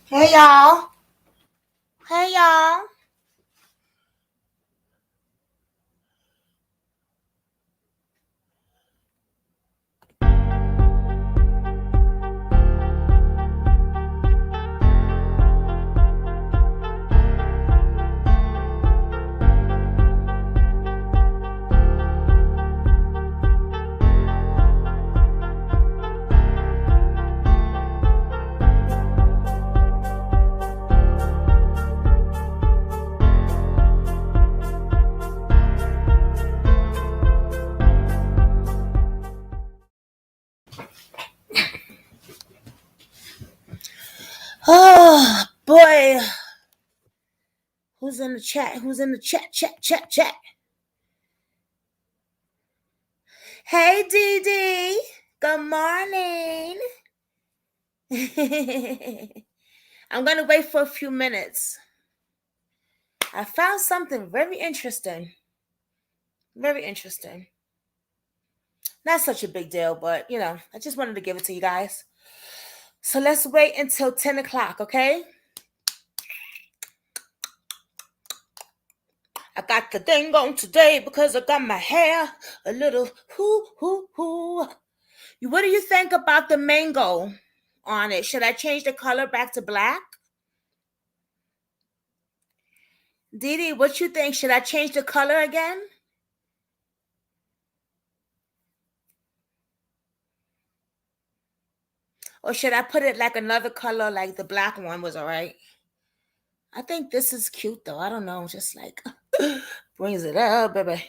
Hey y'all. Hey y'all. boy. Who's in the chat? Who's in the chat? Chat. Hey, Dee Dee. Good morning. I'm going to wait for a few minutes. I found something very interesting. Very interesting. Not such a big deal, but, I just wanted to give it to you guys. So let's wait until 10 o'clock, okay? I got the thing on today because I got my hair a little hoo. What do you think about the mango on it? Should I change the color back to black? Dee Dee, what you think? Should I change the color again? Or should I put it like another color, like the black one was all right? I think this is cute, though. I don't know. Just like brings it up, baby.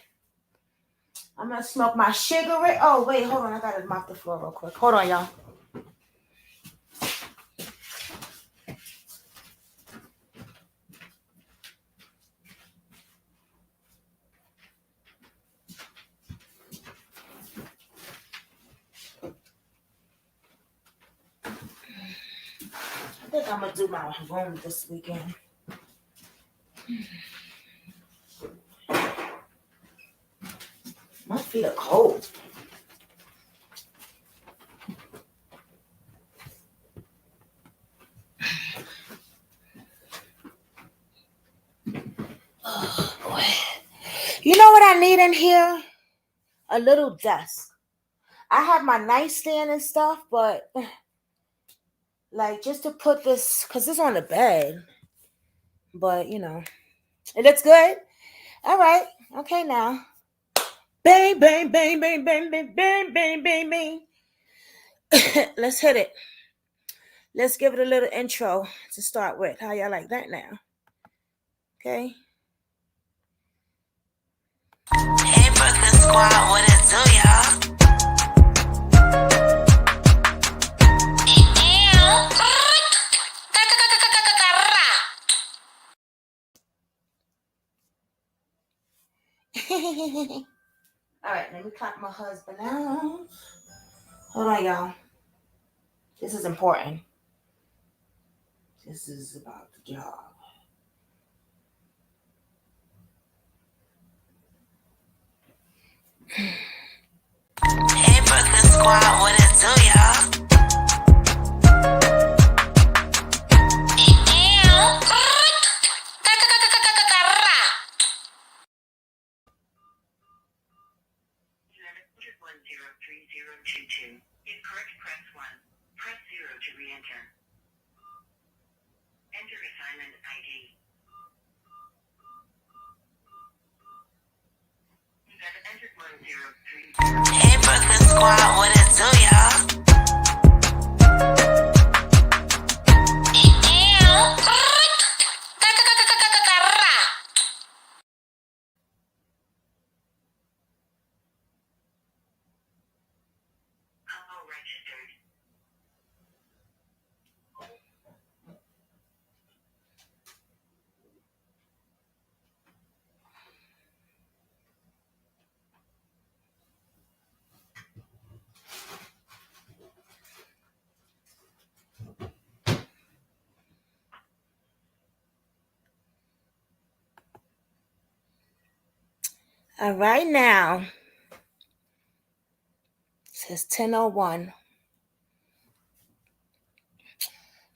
I'm going to smoke my cigarette. Oh, wait. Hold on. I got to mop the floor real quick. Hold on, y'all. I think I'm going to do my room this weekend. My feet are cold. Oh, boy. You know what I need in here? A little desk. I have my nightstand and stuff, but like just to put this, because it's on the bed. But, it looks good. All right. Okay, now. Bang, bang, bang, bang, bang, bang, bang, bang, bang, bang. Let's hit it. Let's give it a little intro to start with. How y'all like that now? Okay. Hey, Brooklyn Squad, what it do, y'all? All right, let me clap my husband out. Hold on, y'all. This is important. This is about the job. Hey, Brooklyn Squad, what it do, y'all? Incorrect, press 1. Press 0 to re-enter. Enter assignment ID. You have entered 1030. Hey, Brooklyn Squad, what it do, y'all? All right, now. It says 10:01.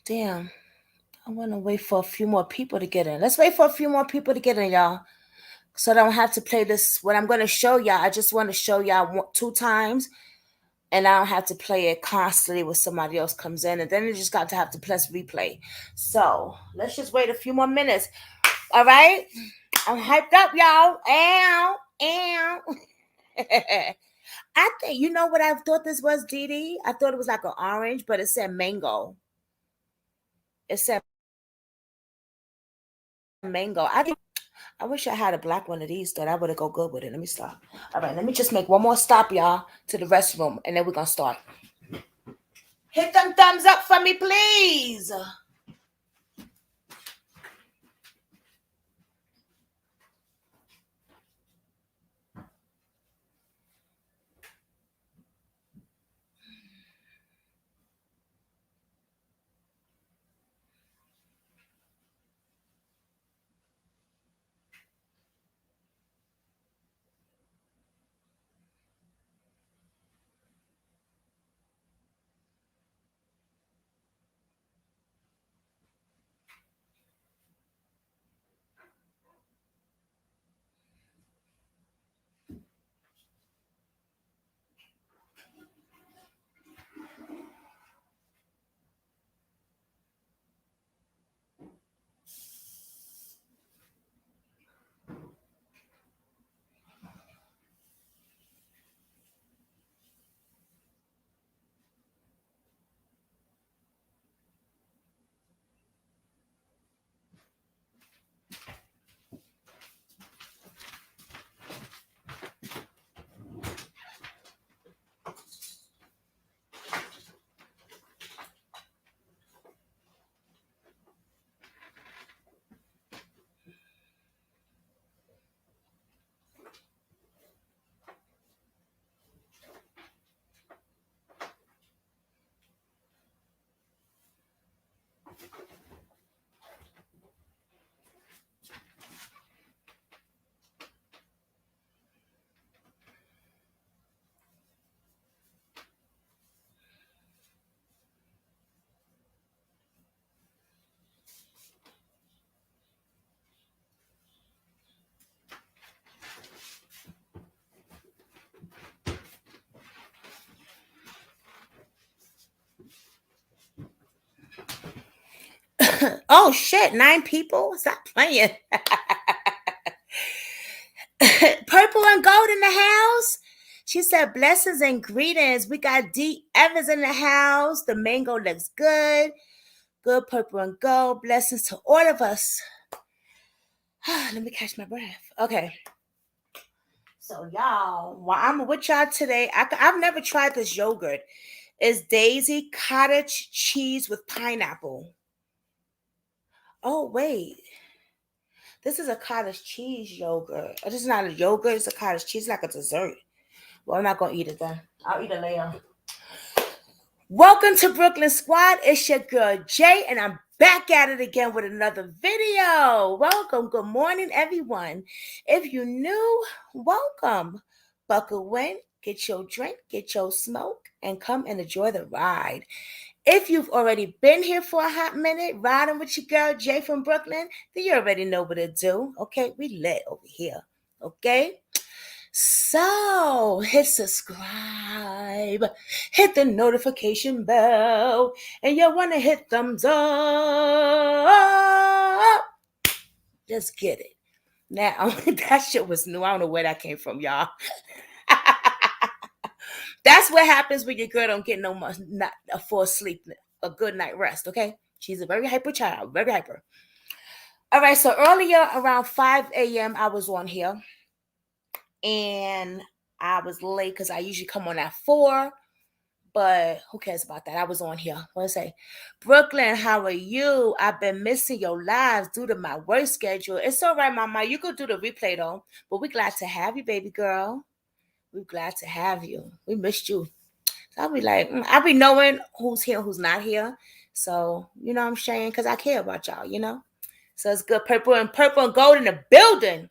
Damn. I want to wait for a few more people to get in. Let's wait for a few more people to get in, y'all. So I don't have to play this. What I'm going to show y'all, I just want to show y'all 2 times. And I don't have to play it constantly when somebody else comes in. And then you just got to have to press replay. So let's just wait a few more minutes. All right? I'm hyped up, y'all. Ow. I think, you know what I thought this was, Dee Dee? I thought it was like an orange, but it said mango. It said mango. I wish I had a black one of these, though. That would go good with it. Let me stop. All right, let me just make one more stop, y'all, to the restroom, and then we're going to start. Hit them thumbs up for me, please. Oh shit, 9 people? Stop playing. Purple and gold in the house. She said, blessings and greetings. We got D. Evans in the house. The mango looks good. Good purple and gold. Blessings to all of us. Let me catch my breath. Okay. So, y'all, while I'm with y'all today, I've never tried this yogurt. It's Daisy cottage cheese with pineapple. Oh, wait. This is a cottage cheese yogurt. This is not a yogurt. It's a cottage cheese, like a dessert. Well, I'm not going to eat it then. I'll eat it later. Welcome to Brooklyn Squad. It's your girl, Jay, and I'm back at it again with another video. Welcome. Good morning, everyone. If you're new, welcome. Buckle in, get your drink, get your smoke, and come and enjoy the ride. If you've already been here for a hot minute, riding with your girl, Jay from Brooklyn, then you already know what to do. Okay, we lit over here. Okay? So hit subscribe, hit the notification bell, and you want to hit thumbs up. Just get it. Now, that shit was new. I don't know where that came from, y'all. That's what happens when your girl don't get no much, not a full sleep, a good night rest, okay? She's a very hyper child, very hyper. All right, so earlier around 5 a.m., I was on here. And I was late because I usually come on at 4, but who cares about that? I was on here. What did I say? Brooklyn, how are you? I've been missing your lives due to my work schedule. It's all right, Mama. You could do the replay though, but we're glad to have you, baby girl. We're glad to have you. We missed you. So I'll be like, I'll be knowing who's here, who's not here. So, you know what I'm saying? Because I care about y'all, you know? So it's good. Purple and gold in the building.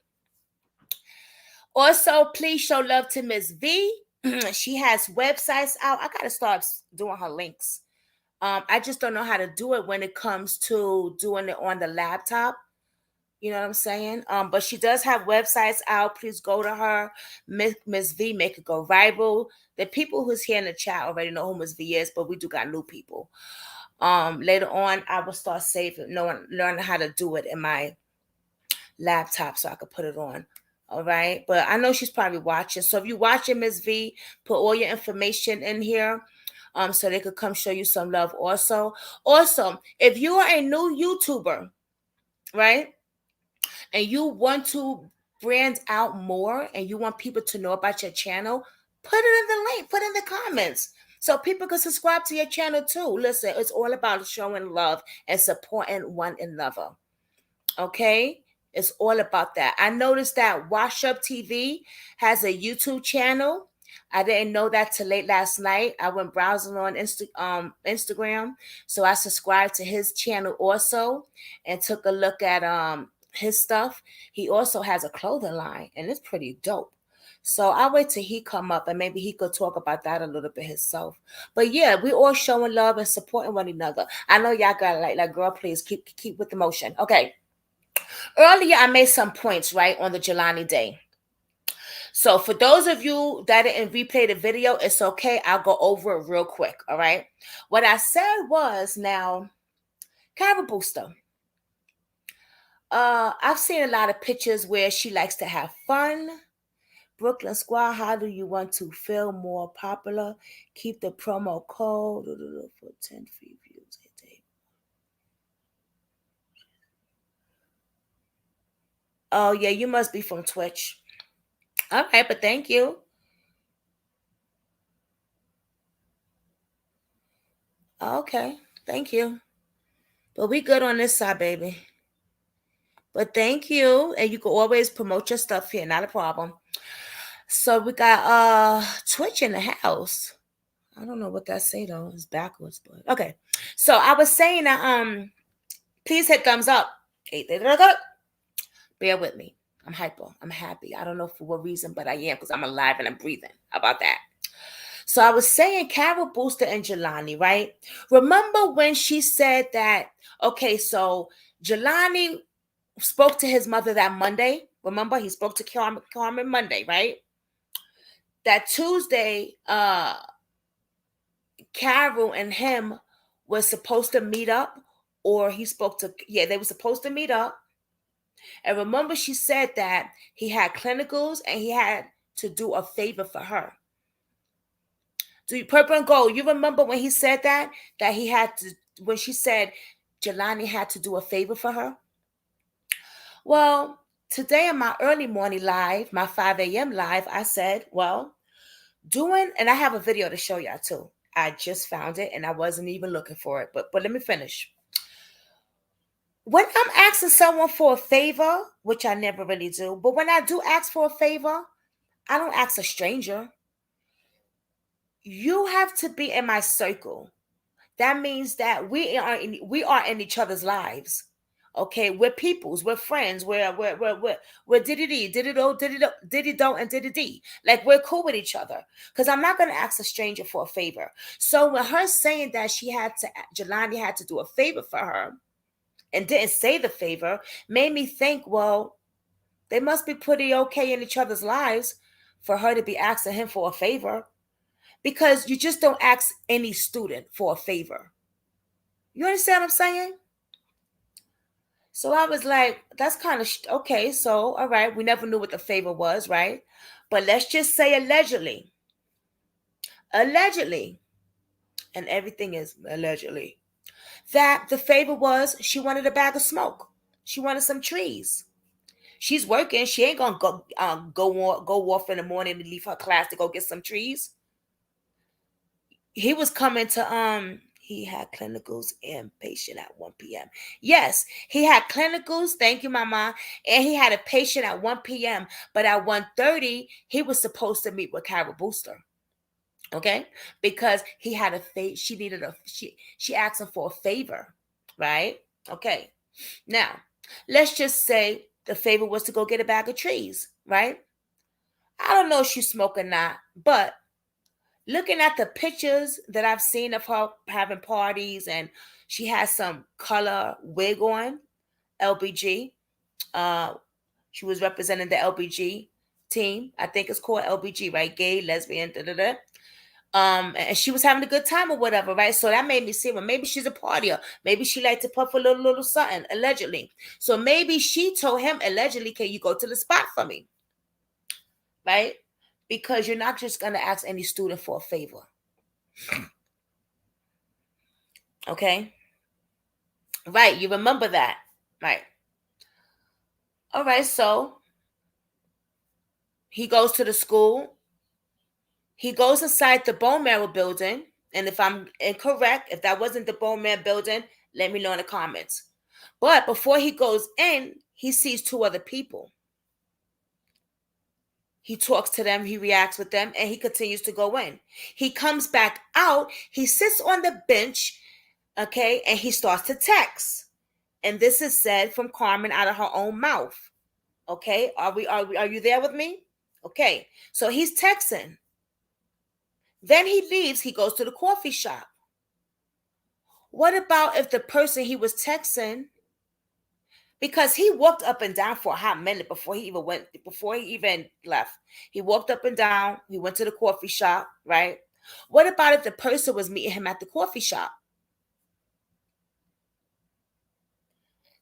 Also, please show love to Miss V. She has websites out. I gotta start doing her links. I just don't know how to do it when it comes to doing it on the laptop. You know what I'm saying? But she does have websites out. Please go to her. Miss V, make it go viral. The people who's here in the chat already know who Miss V is, but we do got new people. Later on, I will start learning how to do it in my laptop so I could put it on. All right. But I know she's probably watching. So if you're watching, Miss V, put all your information in here so they could come show you some love also. Also, if you are a new YouTuber, right, and you want to brand out more and you want people to know about your channel, put it in the link, put it in the comments so people can subscribe to your channel too. Listen, it's all about showing love and supporting one another. Okay? It's all about that. I noticed that Wash Up TV has a YouTube channel. I didn't know that till late last night. I went browsing on Instagram, so I subscribed to his channel also and took a look at his stuff. He also has a clothing line, and it's pretty dope. So I'll wait till he come up and maybe he could talk about that a little bit himself. But yeah, we all showing love and supporting one another. I know y'all got like girl, please keep with the motion. Okay. Earlier, I made some points, right, on the Jelani day. So for those of you that didn't replay the video, it's okay. I'll go over it real quick, all right? What I said was, now, Cara Boester. I've seen a lot of pictures where she likes to have fun. Brooklyn Squad, how do you want to feel more popular? Keep the promo code for 10 free views a day. Oh, yeah, you must be from Twitch. All right, but thank you. Okay, thank you. But we good on this side, baby. But thank you. And you can always promote your stuff here, not a problem. So we got Twitch in the house. I don't know what that say though. It's backwards, but okay. So I was saying that please hit thumbs up. Bear with me. I'm hyper. I'm happy. I don't know for what reason, but I am because I'm alive and I'm breathing. How about that? So I was saying Cara Boester and Jelani, right? Remember when she said that, okay, so Jelani spoke to his mother that Monday. Remember, he spoke to Carmen Monday, right? That Tuesday, Carol and him was supposed to meet up or he spoke to, yeah, they were supposed to meet up. And remember, she said that he had clinicals and he had to do a favor for her. Do you, Purple and Gold, you remember when he said that he had to, when she said Jelani had to do a favor for her? Well, today in my early morning live, my 5 a.m. live, I said, well, doing, and I have a video to show y'all too. I just found it and I wasn't even looking for it, but let me finish. When I'm asking someone for a favor, which I never really do, but when I do ask for a favor, I don't ask a stranger. You have to be in my circle. That means that we are in each other's lives. Okay, we're peoples, we're friends, we're diddy do and diddy d. Like we're cool with each other. Because I'm not gonna ask a stranger for a favor. So when her saying that Jelani had to do a favor for her and didn't say the favor, made me think, well, they must be pretty okay in each other's lives for her to be asking him for a favor. Because you just don't ask any student for a favor. You understand what I'm saying? So I was like, that's kind of okay. So, all right, we never knew what the favor was, right? But let's just say allegedly. Allegedly, and everything is allegedly, that the favor was she wanted a bag of smoke. She wanted some trees. She's working. She ain't gonna go off in the morning and leave her class to go get some trees. He was coming to he had clinicals and patient at 1 p.m. Yes, he had clinicals, thank you mama, and he had a patient at 1 p.m. But at 1:30 he was supposed to meet with Cara Boester. Okay? Because he had she needed she asked him for a favor, right? Okay. Now, let's just say the favor was to go get a bag of trees, right? I don't know if she's smoking or not, but looking at the pictures that I've seen of her having parties, and she has some color wig on, LBG. Uh, she was representing the LBG team. I think it's called LBG, right? Gay, lesbian, da da da. And she was having a good time or whatever, right? So that made me see, well, maybe she's a partier. Maybe she liked to puff a little something, allegedly. So maybe she told him, allegedly, can you go to the spot for me? Right? Because you're not just going to ask any student for a favor. Okay? Right, you remember that. Right. All right, so he goes to the school. He goes inside the bone marrow building. And if I'm incorrect, if that wasn't the bone marrow building, let me know in the comments. But before he goes in, he sees two other people. He talks to them, he reacts with them, and he continues to go in. He comes back out, he sits on the bench, okay, and he starts to text. And this is said from Carmen out of her own mouth. Okay, are you there with me? Okay, so he's texting. Then he leaves, he goes to the coffee shop. What about if the person he was texting, because he walked up and down for a hot minute before he even left. He walked up and down, he went to the coffee shop, right? What about if the person was meeting him at the coffee shop?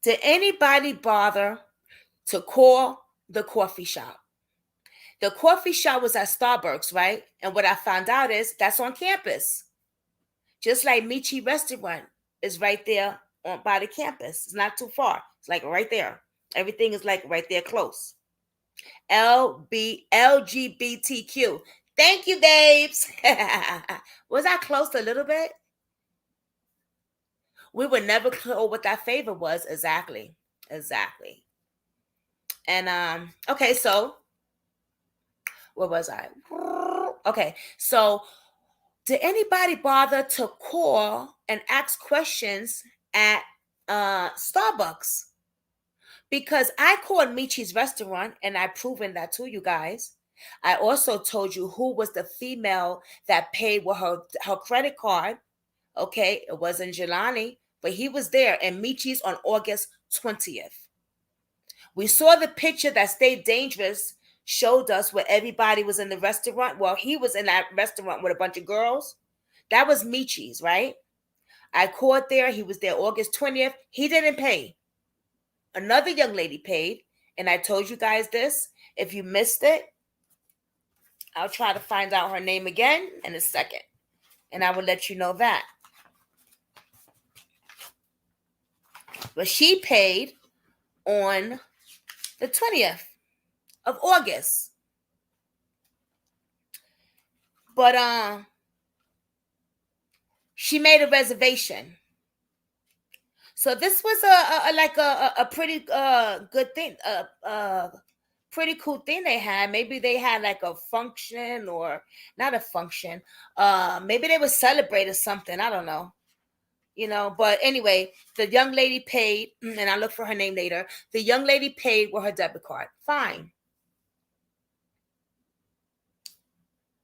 Did anybody bother to call the coffee shop? The coffee shop was at Starbucks, right? And what I found out is that's on campus. Just like Michi Restaurant is right there by the campus. It's not too far. It's like right there. Everything is like right there close. LGBTQ. Thank you, babes. Was I close a little bit? We were never clear what that favor was exactly. Exactly. And okay, so where was I? Okay, so did anybody bother to call and ask questions at Starbucks? Because I called Michi's restaurant and I've proven that to you guys. I also told you who was the female that paid with her credit card. Okay, it wasn't Jelani, but he was there, and Michi's on August 20th. We saw the picture that Stay Dangerous showed us where everybody was in the restaurant. Well, he was in that restaurant with a bunch of girls. That was Michi's, right? I called there. He was there August 20th. He didn't pay. Another young lady paid. And I told you guys this. If you missed it, I'll try to find out her name again in a second. And I will let you know that. But she paid on the 20th of August. But she made a reservation. So this was a pretty good thing, pretty cool thing they had. Maybe they had like a function, or not a function. Maybe they were celebrating something. I don't know. But anyway, the young lady paid, and I'll look for her name later. The young lady paid with her debit card. Fine.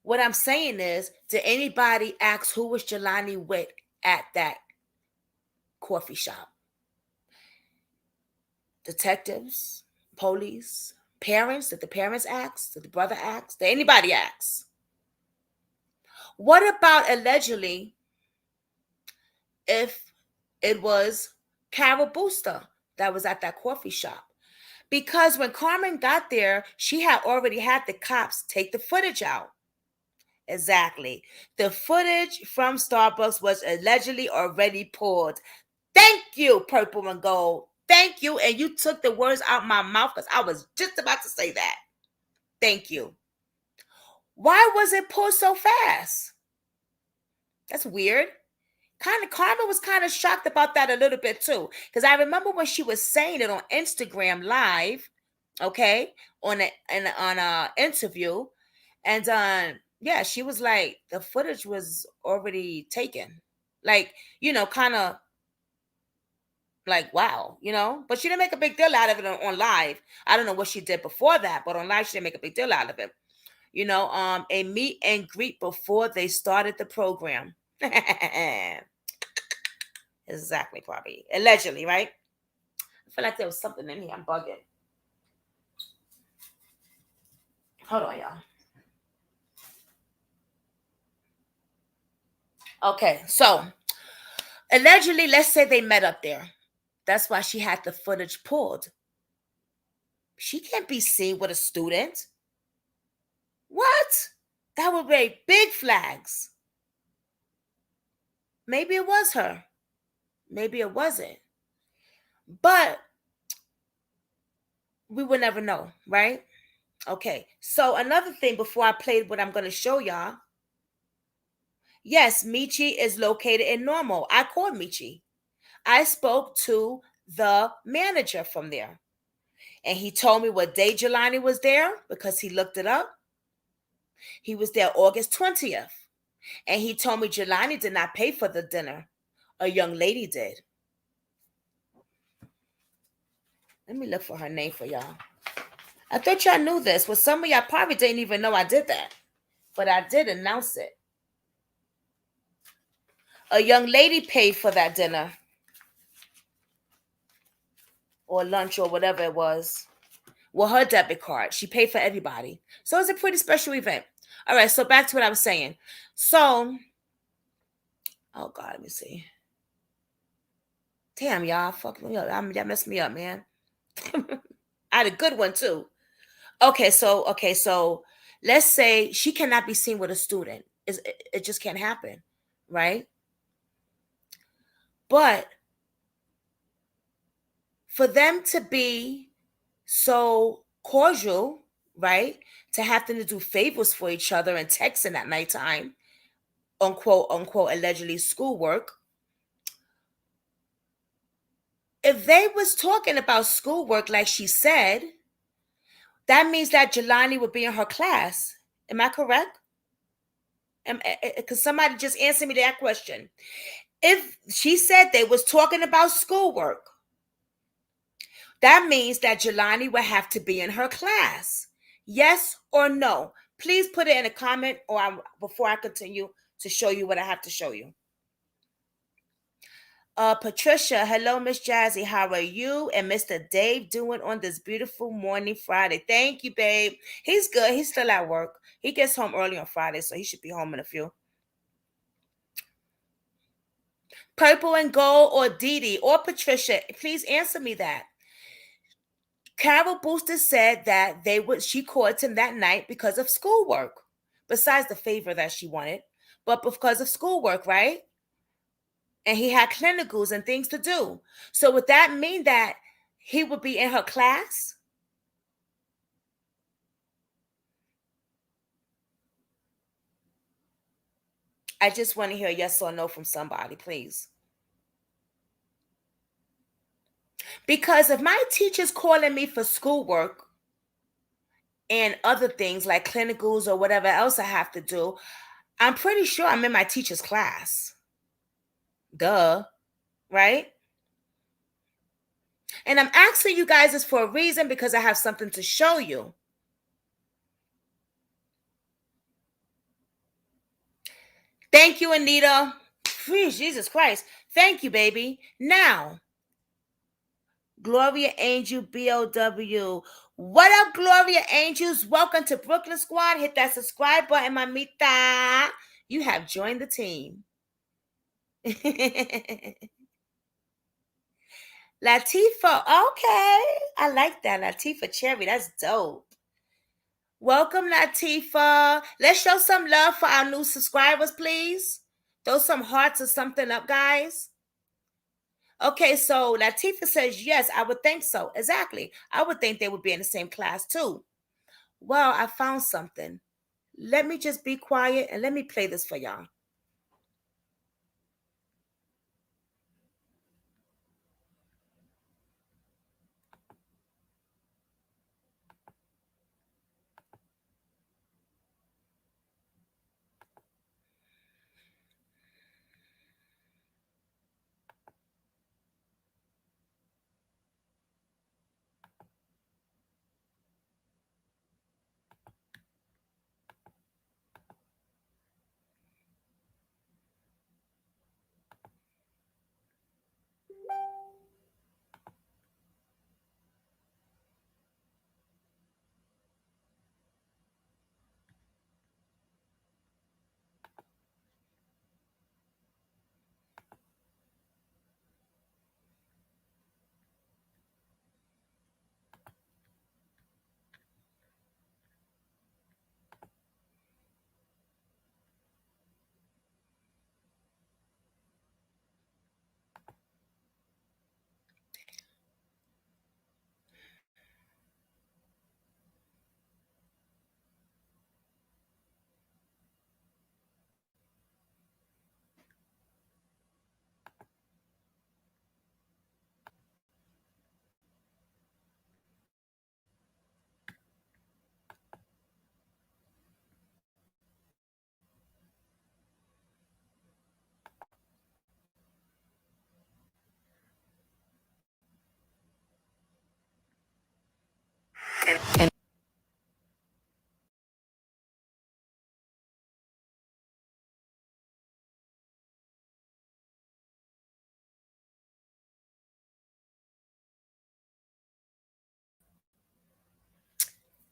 What I'm saying is, did anybody ask who was Jelani with at that coffee shop? Detectives, police, parents? Did the parents ask? Did the brother ask? Did anybody ask? What about allegedly if it was Cara Boester that was at that coffee shop? Because when Carmen got there, she had already had the cops take the footage out. Exactly. The footage from Starbucks was allegedly already pulled. Thank you, Purple and Gold. Thank you. And you took the words out my mouth, because I was just about to say that. Thank you. Why was it pulled so fast? That's weird. Carmen was kind of shocked about that a little bit too. Because I remember when she was saying it on Instagram Live, okay, on a interview. And yeah, she was like, the footage was already taken. Like, kind of like, wow, but she didn't make a big deal out of it on live. I don't know what she did before that, but on live she didn't make a big deal out of it. A meet and greet before they started the program. Exactly, probably allegedly, right? I feel like there was something in here. I'm bugging. Hold on, y'all. Okay, so allegedly, let's say they met up there. That's why she had the footage pulled. She can't be seen with a student. What? That would raise big flags. Maybe it was her. Maybe it wasn't. But we will never know, right? Okay. So another thing before I play what I'm going to show y'all. Yes, Michi is located in Normal. I called Michi. I spoke to the manager from there. And he told me what day Jelani was there, because he looked it up. He was there August 20th. And he told me Jelani did not pay for the dinner. A young lady did. Let me look for her name for y'all. I thought y'all knew this. Well, some of y'all probably didn't even know I did that. But I did announce it. A young lady paid for that dinner. Or lunch or whatever it was. Well, her debit card. She paid for everybody. So it's a pretty special event. All right, so back to what I was saying. So, oh God, let me see. Damn, y'all, fuck me up. Y'all messed me up, man. I had a good one too. Okay, so let's say she cannot be seen with a student. It just can't happen, right? But for them to be so cordial, right? To have them to do favors for each other and texting at nighttime, unquote, unquote, allegedly schoolwork. If they was talking about schoolwork like she said, that means that Jelani would be in her class. Am I correct? Because somebody just answered me that question. If she said they was talking about schoolwork, that means that Jelani would have to be in her class. Yes or no? Please put it in a comment before I continue to show you what I have to show you. Patricia, hello, Miss Jazzy. How are you and Mr. Dave doing on this beautiful morning Friday? Thank you, babe. He's good. He's still at work. He gets home early on Friday, so he should be home in a few. Purple and Gold or Dee Dee or Patricia? Please answer me that. Carol Boester said that she called him that night because of schoolwork, besides the favor that she wanted, but because of schoolwork, right? And he had clinicals and things to do. So would that mean that he would be in her class? I just want to hear a yes or no from somebody, please. Because if my teacher's calling me for schoolwork and other things like clinicals or whatever else I have to do, I'm pretty sure I'm in my teacher's class. Duh, right? And I'm asking you guys this for a reason because I have something to show you. Thank you, Anita. Phew, Jesus Christ. Thank you, baby. Now, Gloria Angel BOW. What up, Gloria Angels? Welcome to Brooklyn Squad. Hit that subscribe button, mamita. You have joined the team. Latifa. Okay. I like that. Latifa Cherry. That's dope. Welcome, Latifa. Let's show some love for our new subscribers, please. Throw some hearts or something up, guys. Okay, so Latifa says, yes, I would think so. Exactly. I would think they would be in the same class too. Well, I found something. Let me just be quiet and let me play this for y'all.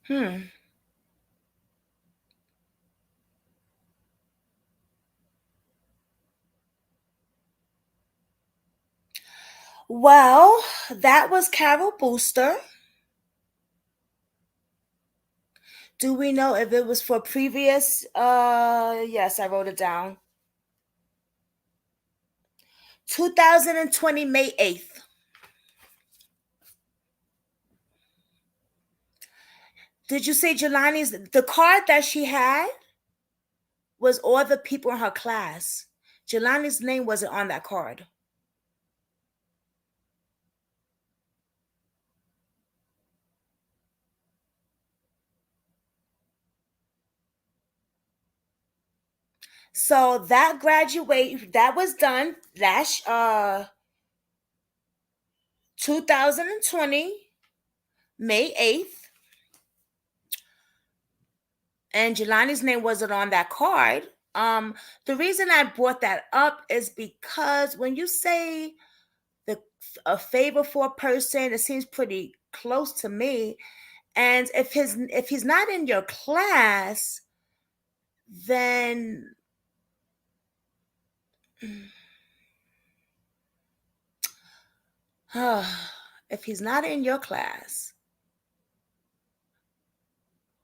Hmm. Well, that was Carol Boester. Do we know if it was for previous? Yes, I wrote it down. 2020, May 8th. Did you see Jelani's? The card that she had was all the people in her class. Jelani's name wasn't on that card. So that that was done last 2020, May 8th. And Jelani's name wasn't on that card. The reason I brought that up is because when you say a favor for a person, it seems pretty close to me. And if he's not in your class, then If he's not in your class,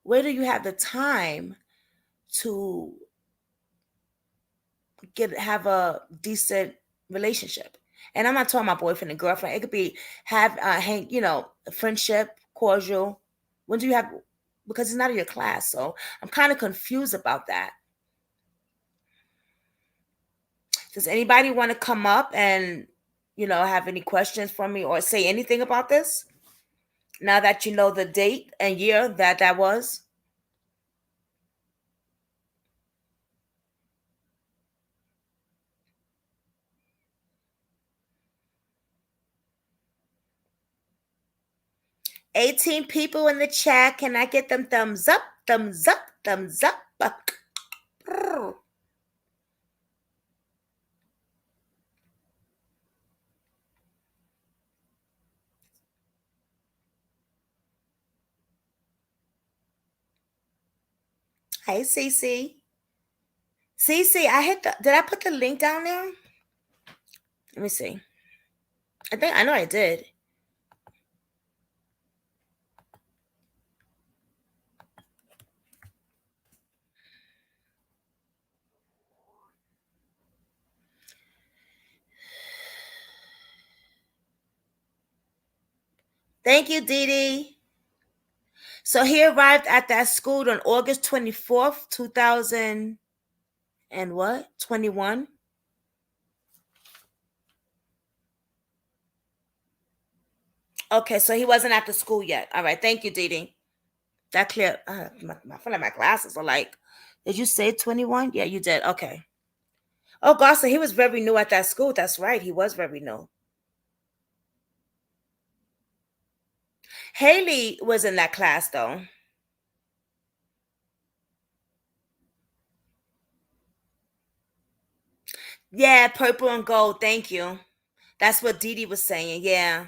where do you have the time to have a decent relationship? And I'm not talking about boyfriend and girlfriend. It could be have hang, friendship, cordial. When do you have? Because it's not in your class, so I'm kind of confused about that. Does anybody want to come up and have any questions for me or say anything about this? Now that you know the date and year that was. $18 people in the chat. Can I get them thumbs up? Thumbs up, thumbs up. Hey, Cece. Cece, did I put the link down there? Let me see. I know I did. Thank you, Dee Dee. So he arrived at that school on August 24th, 2000 and what? 21? Okay, so he wasn't at the school yet. All right, thank you, Dee Dee. That clear. I feel like my glasses are like, did you say 21? Yeah, you did. Okay. Oh, gosh, so he was very new at that school. That's right. He was very new. Haley was in that class, though. Yeah, purple and gold. Thank you. That's what Dee Dee was saying. Yeah.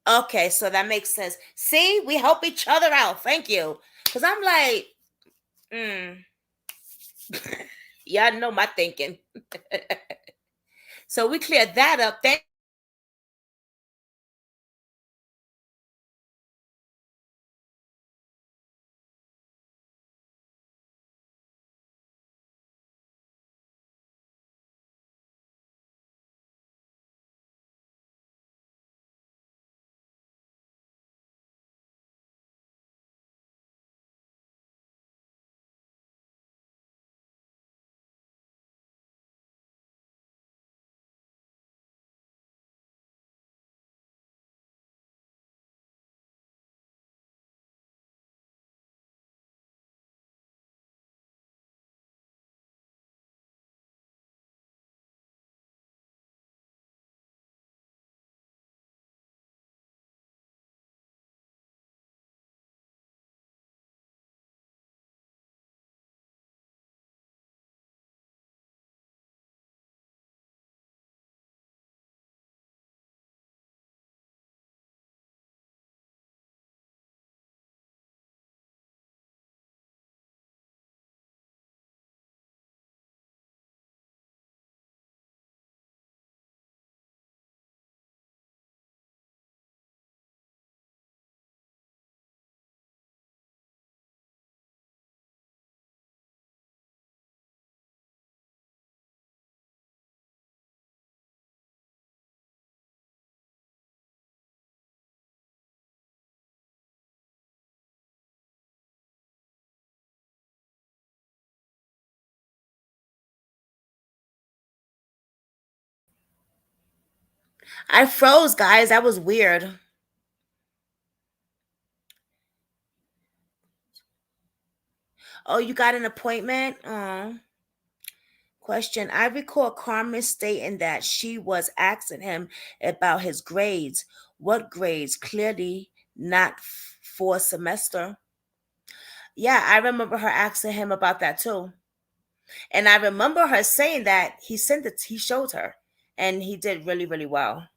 Okay, so that makes sense. See, we help each other out. Thank you. Because I'm like, mm, y'all know my thinking. So we cleared that up. Thank. I froze, guys. That was weird. Oh, you got an appointment? Oh. Question. I recall Carmen stating that she was asking him about his grades. What grades? Clearly not for semester. Yeah, I remember her asking him about that too. And I remember her saying that he showed her, and he did really, really well.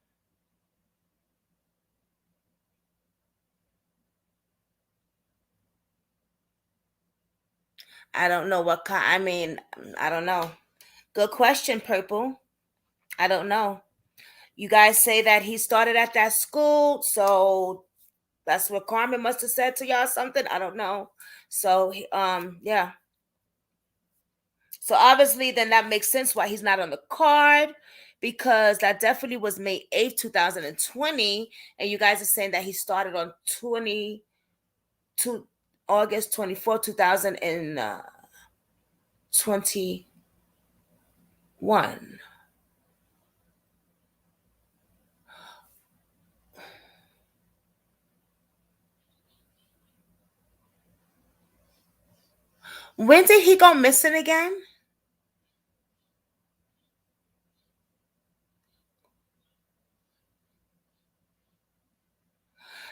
I don't know what kind. I mean, I don't know. Good question, Purple. I don't know. You guys say that he started at that school, so that's what Carmen must have said to y'all something. I don't know. So yeah. So obviously, then that makes sense why he's not on the card, because that definitely was May 8th, 2020, and you guys are saying that he started on 22 August 24th, 2021. When did he go missing again?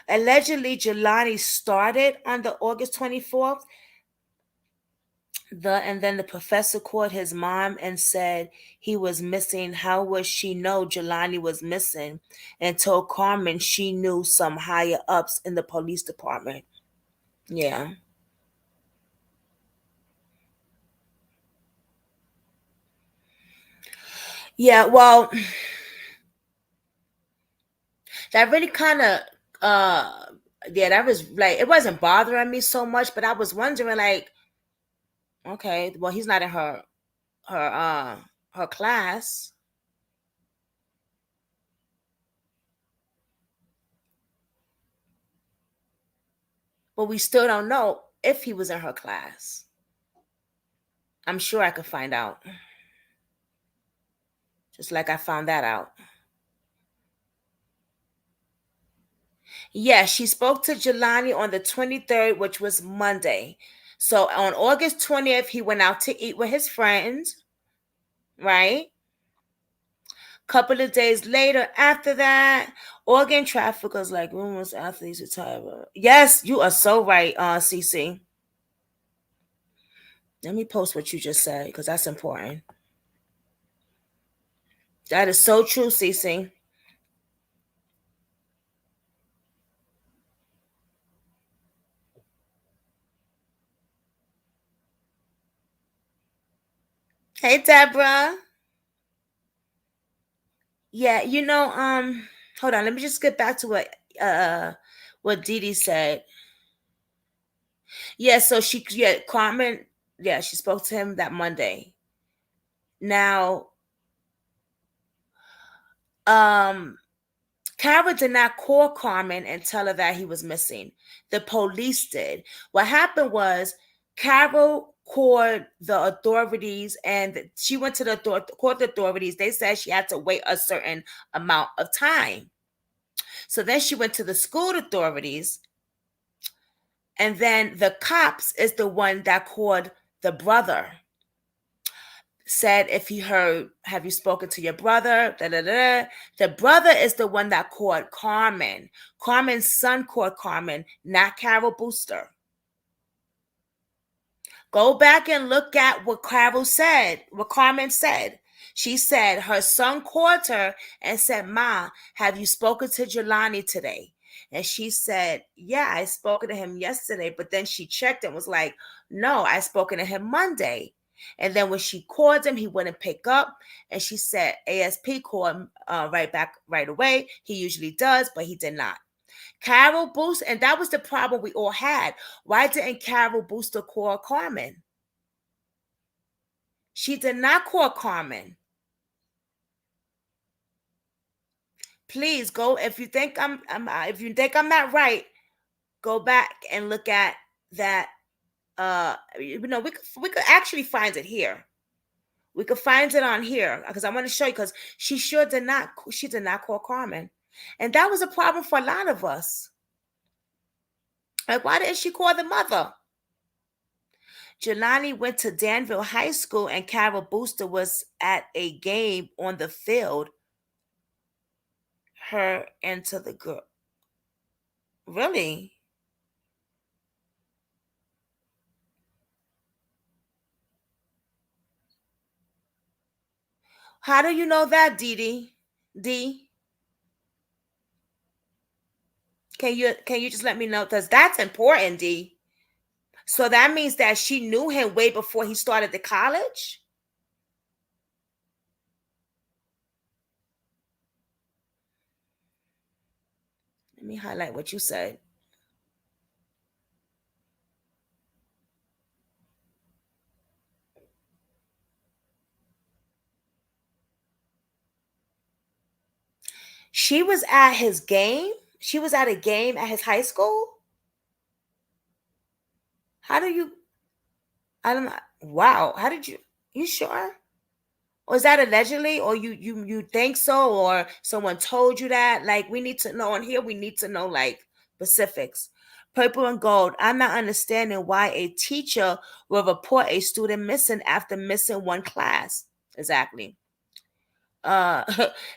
Allegedly, Jelani started on the August 24th. And then the professor called his mom and said he was missing. How would she know Jelani was missing? And told Carmen she knew some higher ups in the police department. Yeah. Yeah, well, that really kind of yeah, that was like, it wasn't bothering me so much, but I was wondering, like, okay, well, he's not in her class, but we still don't know if he was in her class. I'm sure I could find out, just like I found that out. Yes, she spoke to Jelani on the 23rd, which was Monday. So on August 20th, he went out to eat with his friends, right? Couple of days later, after that, organ traffickers like rumors athletes retire. Yes, you are so right, CC. Let me post what you just said because that's important. That is so true, CC. Hey, Deborah. Yeah, hold on. Let me just get back to what Dee Dee said. Yeah, so Carmen, yeah, she spoke to him that Monday. Now, um, Cara did not call Carmen and tell her that he was missing. The police did. What happened was Carol called the authorities, and she went to the court authorities. They said she had to wait a certain amount of time. So then she went to the school authorities, and then the cops is the one that called the brother. Said if he heard, have you spoken to your brother? Da, da, da. The brother is the one that called Carmen. Carmen's son called Carmen, not Carol Boester. Go back and look at what Carol said, what Carmen said. She said her son called her and said, Ma, have you spoken to Jelani today? And she said, yeah, I spoken to him yesterday. But then she checked and was like, no, I spoken to him Monday. And then when she called him, he wouldn't pick up. And she said, ASP called him right back right away. He usually does, but he did not. Carol Booster, and that was the problem we all had. Why didn't Carol Booster call Carmen? She did not call Carmen. Please go, if you think if you think I'm not right, go back and look at that. We could actually find it here. We could find it on here because I want to show you, because she did not call Carmen. And that was a problem for a lot of us. Like, why didn't she call the mother? Jelani went to Danville High School and Carol Booster was at a game on the field. Her into the girl. Really? How do you know that, Dee Dee? D? Can you just let me know? Because that's important, D. So that means that she knew him way before he started the college? me highlight what you said. She was at his game. She was at a game at his high school. How do you? I don't know. Wow. How did you? You sure? Or is that allegedly, or you think so, or someone told you that? Like, we need to know on here. We need to know like specifics. Purple and gold. I'm not understanding why a teacher will report a student missing after missing one class. Exactly. Uh,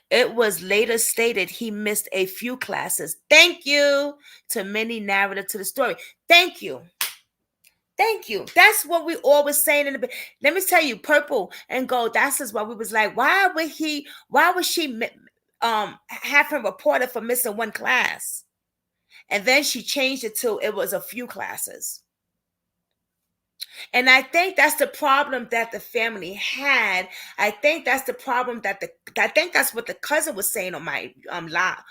it was later stated he missed a few classes. Thank you to many narrative to the story. Thank you. Thank you. That's what we always saying in the. Let me tell you, purple and gold. That's just why we was like, why would he? Why would she? Have him reported for missing one class, and then she changed it to it was a few classes. And I think that's the problem that the family had. I think that's the problem that the. I think that's what the cousin was saying on my live.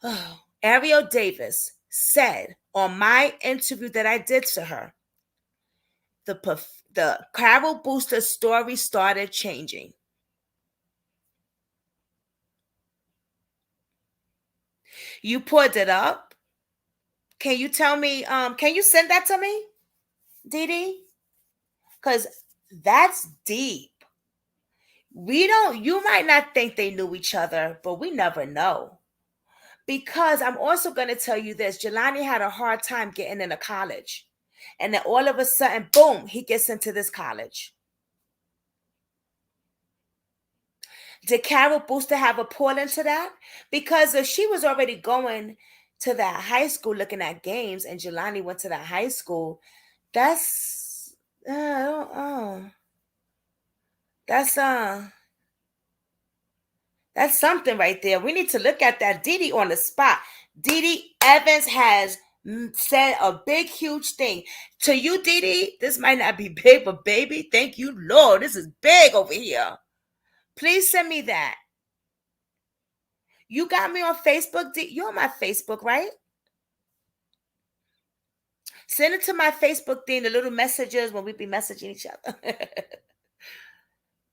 Oh, Ariel Davis said on my interview that I did to her, the Carol Boester story started changing. You put it up. Can you tell me? Can you send that to me, Dee Dee? Because that's deep. We don't. You might not think they knew each other, but we never know. Because I'm also going to tell you this: Jelani had a hard time getting into college, and then all of a sudden, boom, he gets into this college. Did Carol Booster have a pull into that? Because if she was already going to that high school looking at games and Jelani went to that high school, that's I don't that's that's something right there. We need to look at that. Dee Dee on the spot. Dee Dee Evans has said a big, huge thing. To you, Dee Dee, this might not be big, but baby, thank you, Lord. This is big over here. Please send me that. You got me on Facebook. You're on my Facebook, right? Send it to my Facebook thing, the little messages when we be messaging each other.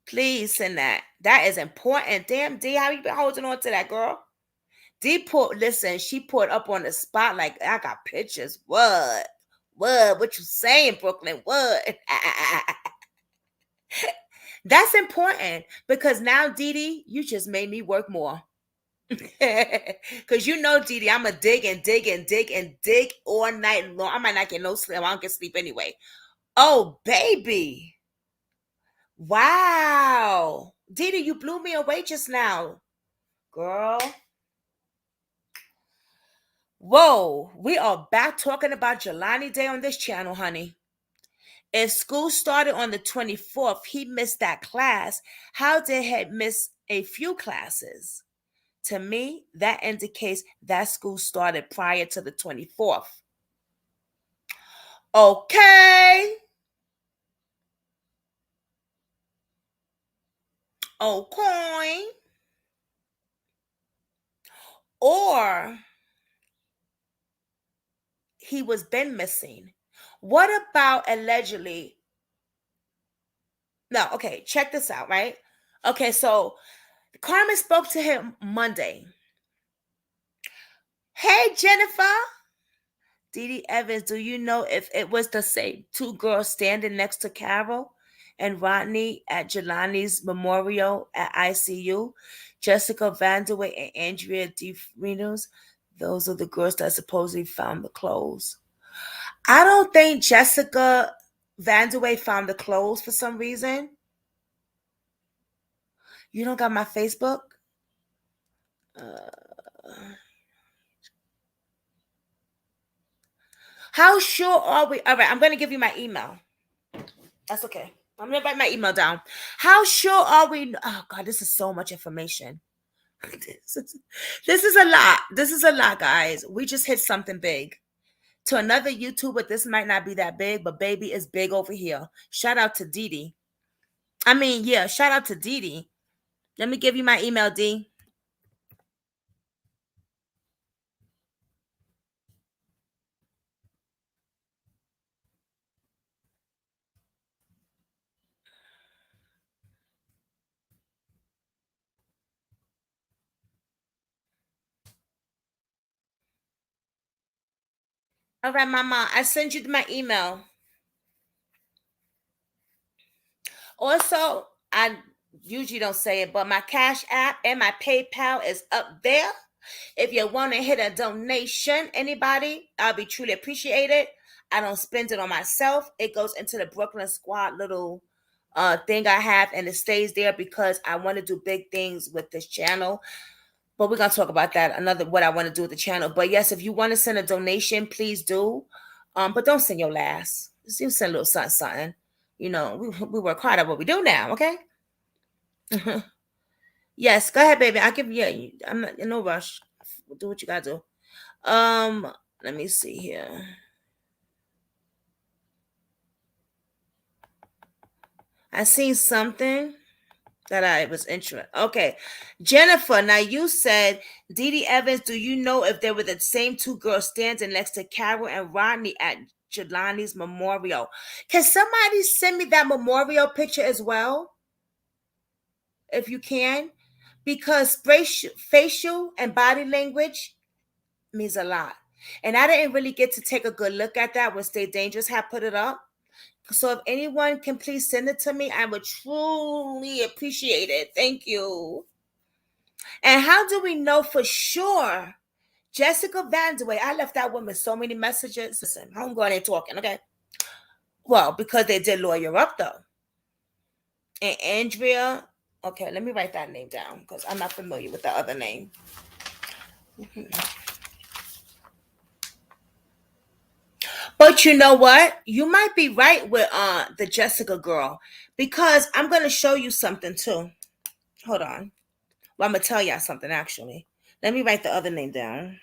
Please send that. That is important. Damn, D, how you been holding on to that, girl? D put, listen, she put up on the spot like, I got pictures. What? What? What you saying, Brooklyn? What? That's important because now, Dee Dee, you just made me work more. Because you know, Dee Dee, I'm a dig and dig and dig and dig all night long. I might not get no sleep. I don't get sleep anyway. Oh, baby. Wow. Didi, you blew me away just now. Girl. Whoa. We are back talking about Jelani Day on this channel, honey. If school started on the 24th, he missed that class. How did he miss a few classes? To me, that indicates that school started prior to the 24th. Okay. Okay. Or he was been missing. What about allegedly? No, okay, check this out, right? Okay, so Carmen spoke to him Monday. Hey, Jennifer. Dee Dee Evans, do you know if it was the same two girls standing next to Carol and Rodney at Jelani's memorial at ICU? Jessica Vanderway and Andrea DeFritos. Those are the girls that supposedly found the clothes. I don't think Jessica Vanderway found the clothes for some reason. You don't got my Facebook? Uh, how sure are we? All right, I'm going to give you my email. That's okay. I'm going to write my email down. How sure are we? Oh, God, this is so much information. This is a lot. This is a lot, guys. We just hit something big. To another YouTuber, this might not be that big, but baby, it's big over here. Shout out to Dee Dee. I mean, yeah, shout out to Dee Dee. Let me give you my email, D. All right, Mama. I sent you my email. Also, I usually don't say it, but my Cash App and my PayPal is up there. If you want to hit a donation, anybody, I'll be truly appreciated. I don't spend it on myself. It goes into the Brooklyn Squad little thing I have, and it stays there because I want to do big things with this channel. But we're gonna talk about that another what I want to do with the channel. But yes, if you want to send a donation, please do. But don't send your last. Just send a little something, something. You know, we work hard at what we do now. Okay. Yes, go ahead, baby. I give you. Yeah, I'm not in no rush. Do what you gotta do. Let me see here. I seen something that I was interested. Okay, Jennifer. Now you said Dee Dee Evans. Do you know if they were the same two girls standing next to Carol and Rodney at Jelani's memorial? Can somebody send me that memorial picture as well, if you can? Because facial and body language means a lot. And I didn't really get to take a good look at that when Stay Dangerous had put it up. So if anyone can please send it to me, I would truly appreciate it. Thank you. And how do we know for sure? Jessica Vandewey, I left that woman so many messages. Listen, I'm going in talking, okay? Well, because they did lawyer up though. And Andrea, okay, let me write that name down because I'm not familiar with the other name. But you know what? You might be right with the Jessica girl because I'm gonna show you something too. Hold on. Well, I'm gonna tell y'all something actually. Let me write the other name down.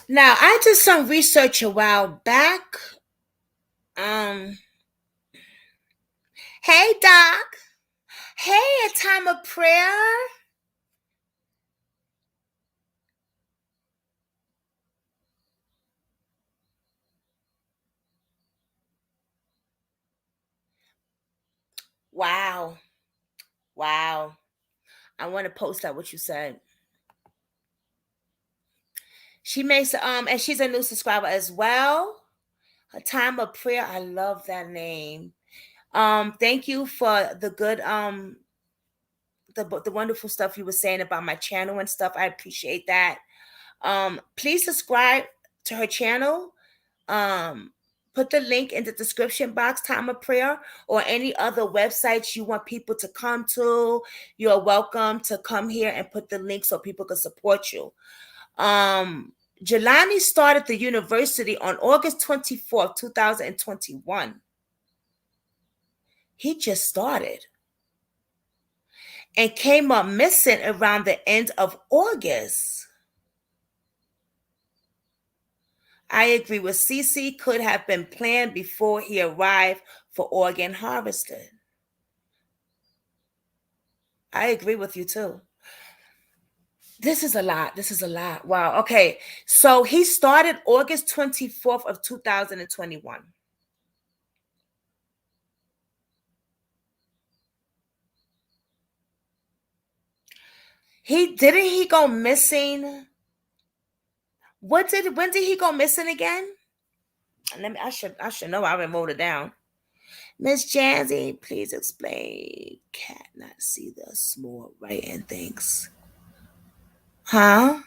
Now, I did some research a while back. Um, hey Doc. Hey, a time of prayer. Wow. Wow. I want to post out what you said. She makes and she's a new subscriber as well. A time of prayer. I love that name. Thank you for the good the wonderful stuff you were saying about my channel and stuff. I appreciate that. Please subscribe to her channel. Um, put the link in the description box, Time of Prayer, or any other websites you want people to come to. You're welcome to come here and put the link so people can support you. Jelani started the university on August 24th, 2021. He just started and came up missing around the end of August. I agree with Cece, could have been planned before he arrived for organ harvesting. I agree with you too. This is a lot. This is a lot. Wow. Okay. So he started August 24th of 2021. He go missing? When did he go missing again? I should know. I wrote it down. Miss Jazzy, please explain. Cat not see the small writing things. Huh?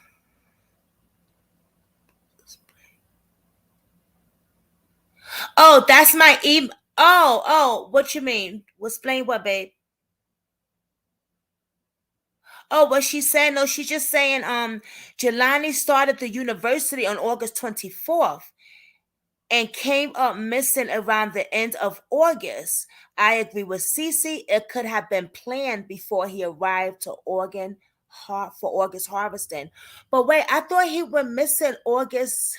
Oh, that's my email. Oh, what you mean? Explain what, babe? Oh, what she's saying? No, she's just saying Jelani started the university on August 24th and came up missing around the end of August. I agree with Cece. It could have been planned before he arrived to Oregon for August harvesting. But wait, I thought he went missing August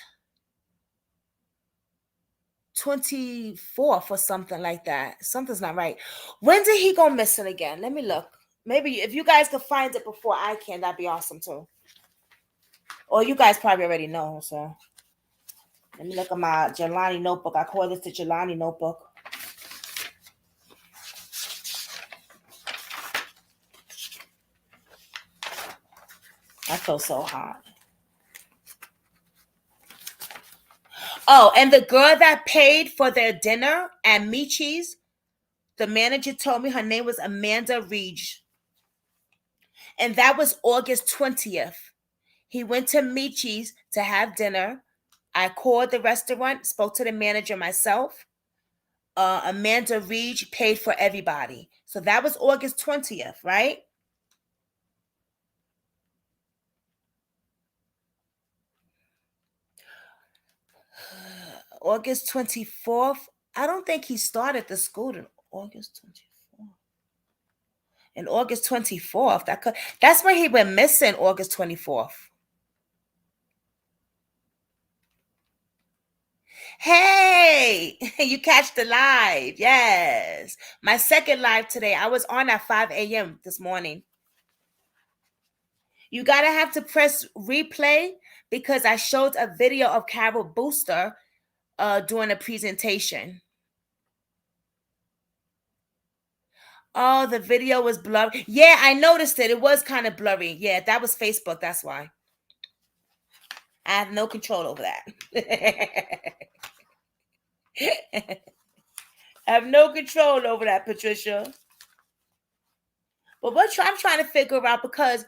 24th or something like that. Something's not right. When did he go missing again? Let me look. Maybe if you guys could find it before I can, that'd be awesome too. Or you guys probably already know, so Let me look at my Jelani notebook. I call this the Jelani notebook. I feel so hot. Oh, and the girl that paid for their dinner at Michi's, the manager told me her name was Amanda Reed. And that was August 20th. He went to Michi's to have dinner. I called the restaurant, spoke to the manager myself. Amanda Reed paid for everybody. So that was August 20th, right? August 24th. I don't think he started the school in August 24th. And August 24th. That's when he went missing, August 24th. Hey, you catch the live. Yes. My second live today. I was on at 5 a.m. this morning. You gotta have to press replay because I showed a video of Cara Boester doing a presentation. Oh, the video was blurry. Yeah, I noticed it. It was kind of blurry. Yeah, that was Facebook. That's why. I have no control over that. I have no control over that, Patricia. But I'm trying to figure out because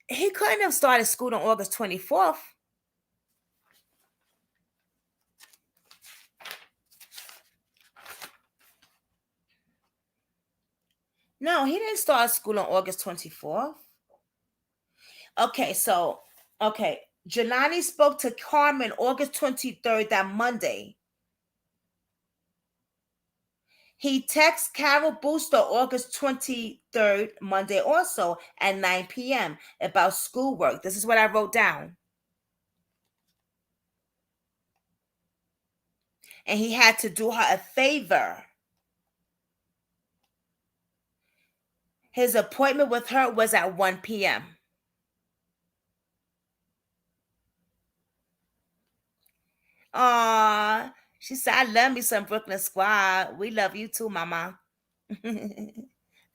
he couldn't have started school on August 24th. No, he didn't start school on August 24th. Okay, Jelani spoke to Carmen August 23rd, that Monday. He texted Cara Boester August 23rd, Monday, also at 9 p.m. about schoolwork. This is what I wrote down. And he had to do her a favor. His appointment with her was at 1 p.m. Aw, she said, I love me some Brooklyn Squad. We love you too, mama. Let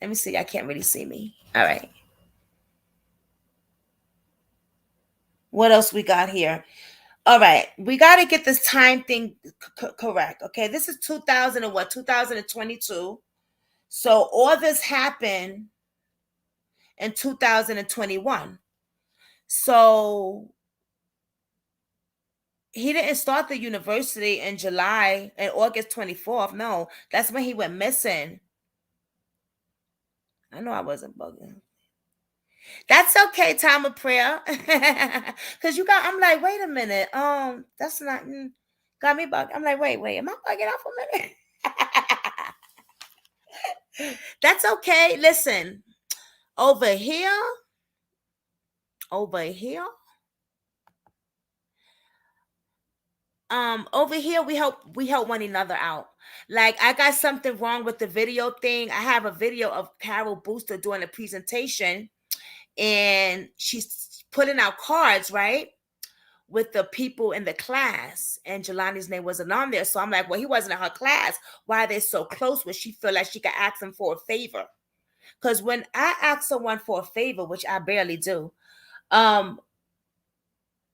me see. I can't really see me. All right. What else we got here? All right. We got to get this time thing correct. Okay. This is 2000 and what? 2022. So all this happened in 2021. So he didn't start the university in July and August 24th. No, that's when he went missing. I know I wasn't bugging. That's okay, time of prayer. Cause I'm like, wait a minute. That's not got me bugged. I'm like, wait, am I bugging out for a minute? That's okay. Listen, over here, over here, we help one another out. Like I got something wrong with the video thing. I have a video of Cara Boester doing a presentation and she's putting out cards, right? With the people in the class, and Jelani's name wasn't on there. So I'm like, well, he wasn't in her class. Why are they so close where she feel like she could ask him for a favor? Because when I ask someone for a favor, which I barely do,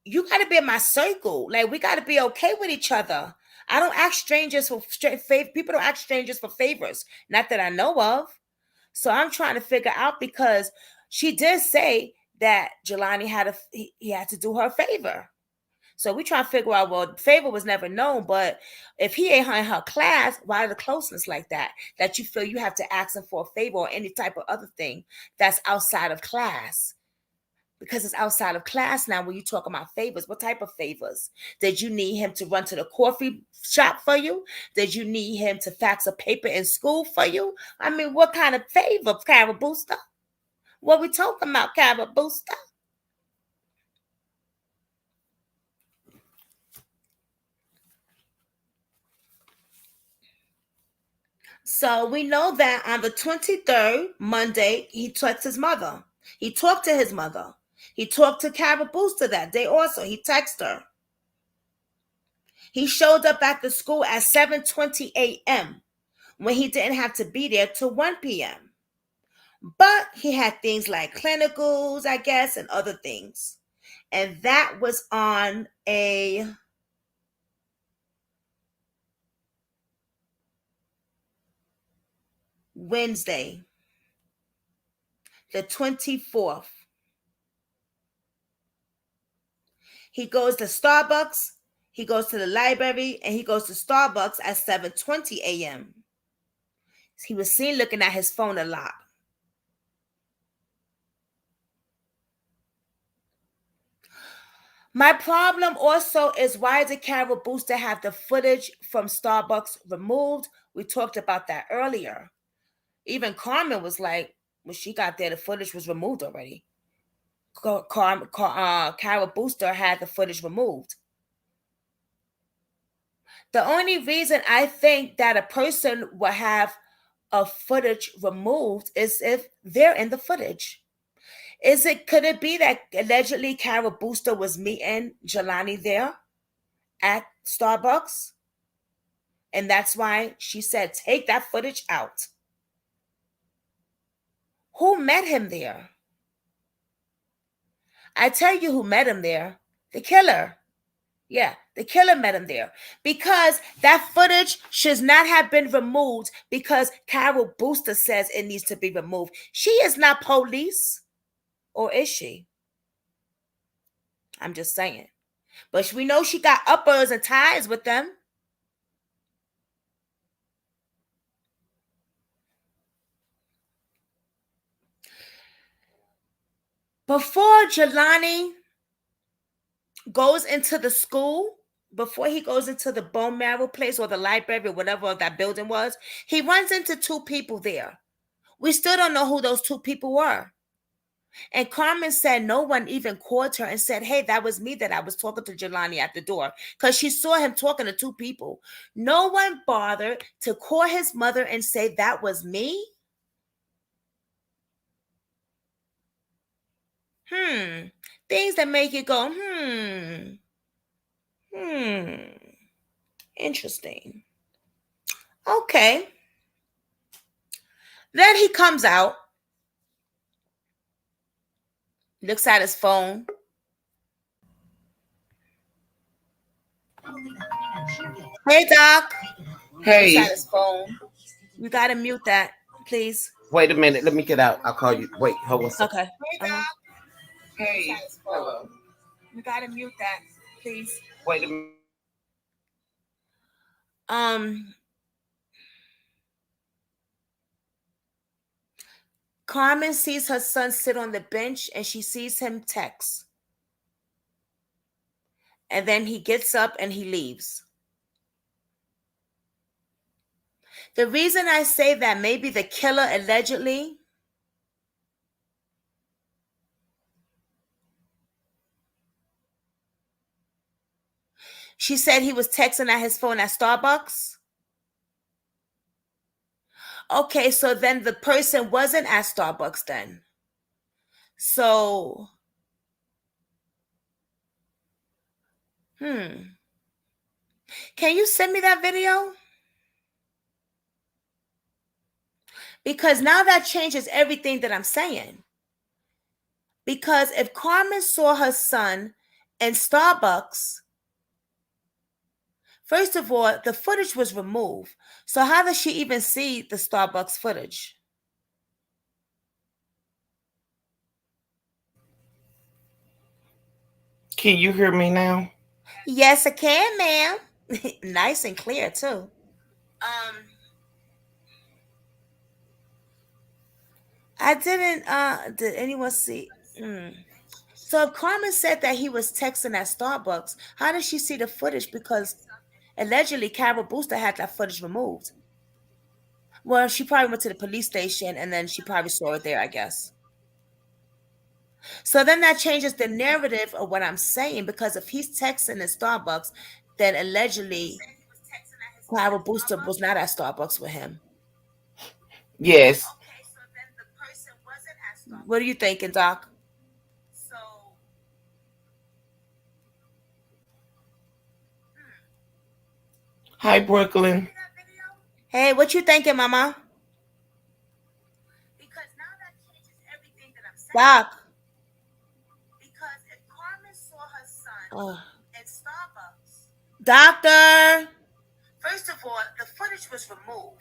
you got to be in my circle. Like we got to be okay with each other. I don't ask strangers for favor. People don't ask strangers for favors, not that I know of. So I'm trying to figure out because she did say that Jelani he had to do her a favor. So we try to figure out, well, favor was never known, but if he ain't in her class, why the closeness like that? That you feel you have to ask him for a favor or any type of other thing that's outside of class. Because it's outside of class now when you talk about favors. What type of favors? Did you need him to run to the coffee shop for you? Did you need him to fax a paper in school for you? I mean, what kind of favor, Cara Boester? What we talking about, Cara Boester? So we know that on the 23rd, Monday, he texted his mother. He talked to his mother. He talked to Cara Boester that day also. He texted her. He showed up at the school at 7:20 a.m. when he didn't have to be there till 1 p.m. But he had things like clinicals, I guess, and other things. And that was on a Wednesday, the 24th. He goes to Starbucks, he goes to the library, and he goes to Starbucks at 7:20 a.m. He was seen looking at his phone a lot. My problem also is, why did Cara Boester have the footage from Starbucks removed? We talked about that earlier. Even Carmen was like, when she got there, the footage was removed already. Cara Boester had the footage removed. The only reason I think that a person will have a footage removed is if they're in the footage. Could it be that allegedly Cara Boester was meeting Jelani there at Starbucks? And that's why she said, take that footage out. Who met him there? I tell you who met him there. The killer. Yeah, the killer met him there. Because that footage should not have been removed because Cara Boester says it needs to be removed. She is not police. Or is she? I'm just saying. But we know she got uppers and ties with them. Before Jelani goes into the school, before he goes into the bone marrow place or the library or whatever that building was, he runs into two people there. We still don't know who those two people were. And Carmen said no one even called her and said, hey, that was me that I was talking to Jelani at the door, because she saw him talking to two people. No one bothered to call his mother and say that was me. Things that make you go, interesting. Okay. Then he comes out, looks at his phone. Hey, Doc. Hey, Looks at his phone. You gotta mute that, please. wait a minute. Let me get out. I'll call you. Wait, hold on a second. Okay. Uh-huh. Hey, hello. You gotta mute that, please. Wait a minute. Um, Carmen sees her son sit on the bench and she sees him text. And then he gets up and he leaves. The reason I say that maybe the killer allegedly she said he was texting at his phone at Starbucks. Okay, so then the person wasn't at Starbucks then. So, can you send me that video? Because now that changes everything that I'm saying. Because if Carmen saw her son in Starbucks, first of all, the footage was removed. So how does she even see the Starbucks footage? Can you hear me now? Yes, I can, ma'am. Nice and clear too. Um, I didn't. Did anyone see? So if Carmen said that he was texting at Starbucks, how did she see the footage? Because allegedly, Cara Boester had that footage removed. Well, she probably went to the police station and then she probably saw it there, I guess. So then that changes the narrative of what I'm saying, because if he's texting at Starbucks, then allegedly Cara Boester was not at Starbucks with him. Yes. What are you thinking, Doc? Hi, Brooklyn. Hey, what you thinking, Mama? Doc. Oh. Doctor.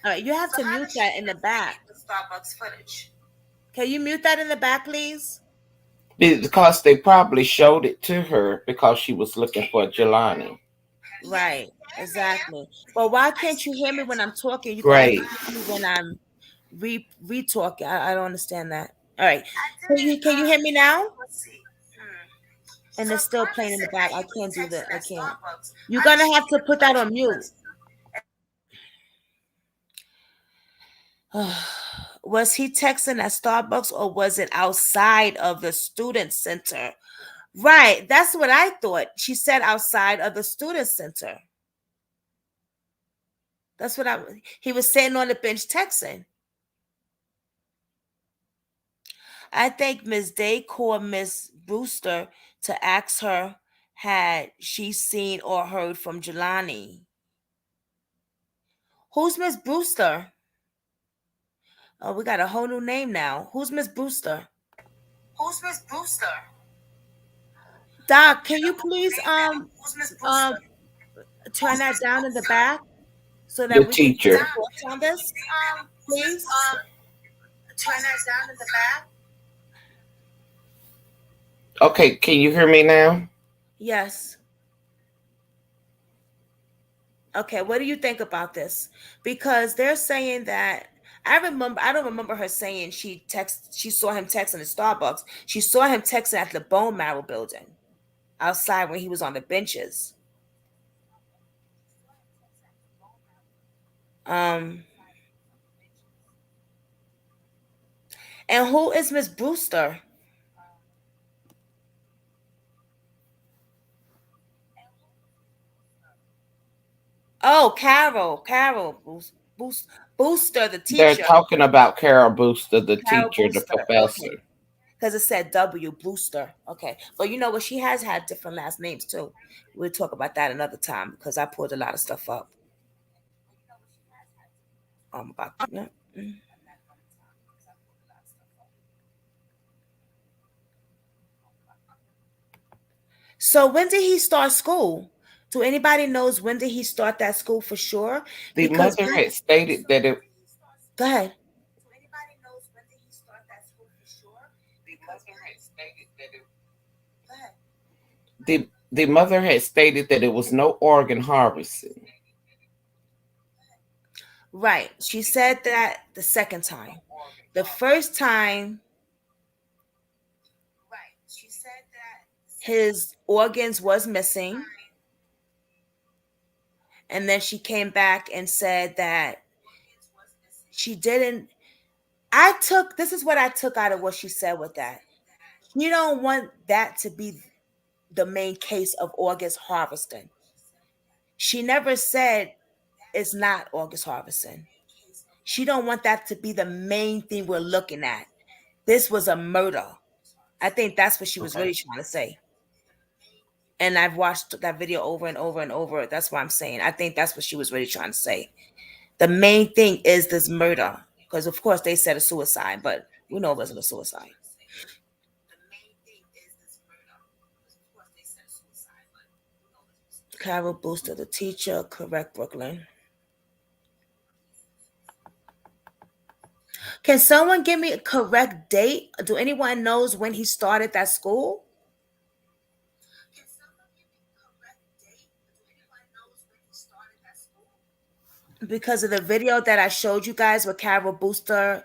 All right, you have to mute that in the back. Can you mute that in the back, please? Because they probably showed it to her because she was looking for Jelani. Right, exactly. But why can't you hear me when I'm talking? You can only Great. hear me when I'm re-talking. I don't understand that. All right. Can you hear me now? And it's still playing in the back. I can't do that. I can't. You're gonna have to put that on mute. Was he texting at Starbucks or was it outside of the student center? Right, that's what I thought. She said outside of the student center. That's what he was sitting on the bench texting. I think Miss Day called Miss Brewster to ask her had she seen or heard from Jelani. Who's Miss Brewster? Oh, we got a whole new name now. Who's Miss Brewster? Doc, can you please um turn that down in the back so The that we can get teacher. some thoughts on this, please? Okay, can you hear me now? Yes. Okay, what do you think about this? Because they're saying that I don't remember her saying she saw him texting at Starbucks. She saw him texting at the bone marrow building outside when he was on the benches. Um and who is Miss Brewster? Oh, Carol Booster, the They're teacher. talking about Cara Booster, the Carol teacher, the Booster. Okay. professor. Because it said W Booster. Okay. But you know what? She has had different last names too. We'll talk about that another time because I pulled a lot of stuff up. About yeah. Mm. So when did he start school? Do anybody knows when did he start that school for sure? The Because mother had stated that it. go ahead. The mother had stated that it was no organ harvesting. Right. She said that the second time. The first time his organs was missing. And then she came back and said that she didn't. This is what I took out of what she said with that. You don't want that to be the main case of August harvesting. She never said it's not August harvesting. She don't want that to be the main thing we're looking at. This was a murder. I think that's what she was Okay. really trying to say. And I've watched that video over and over and over. That's what I'm saying. I think that's what she was really trying to say. The main thing is this murder. Because of course they said a suicide, but we know it wasn't a suicide. Carol Booster, the teacher, correct, Brooklyn. Can someone give me a correct date? Do anyone knows when he started that school? Because of the video that I showed you guys with Carol Booster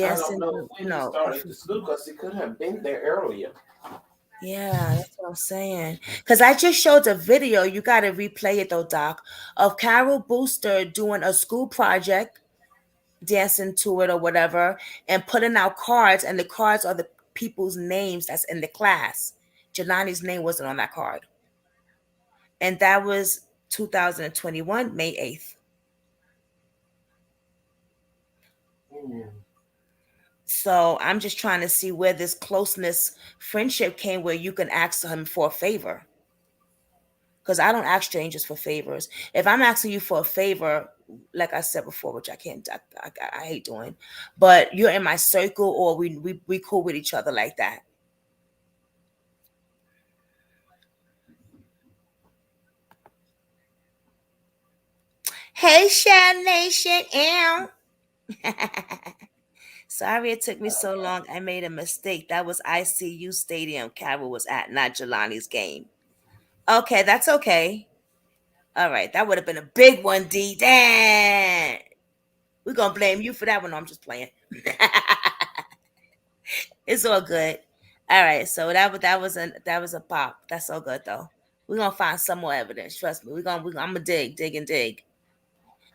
I don't dancing, know when he started the school because he could have been there earlier. yeah, that's what I'm saying. Because I just showed a video, you got to replay it though, Doc, of Carol Booster doing a school project, dancing to it or whatever, and putting out cards, and the cards are the people's names that's in the class. Jelani's name wasn't on that card. And that was 2021, May 8th. Mm. So I'm just trying to see where this closeness friendship came where you can ask him for a favor. because I don't ask strangers for favors. If I'm asking you for a favor, like I said before, which I can't, I hate doing, but you're in my circle, or we cool with each other like that. Hey, Shad Nation, Ow. Sorry it took me so long. I made a mistake. That was ICU Stadium Cara was at, not Jelani's game. Okay, that's okay. All right, that would have been a big one, D. Damn. We're gonna blame you for that one. No, I'm just playing. It's all good. All right, so that was a pop. That's so good though. We're gonna find some more evidence. Trust me. I'm gonna dig and dig.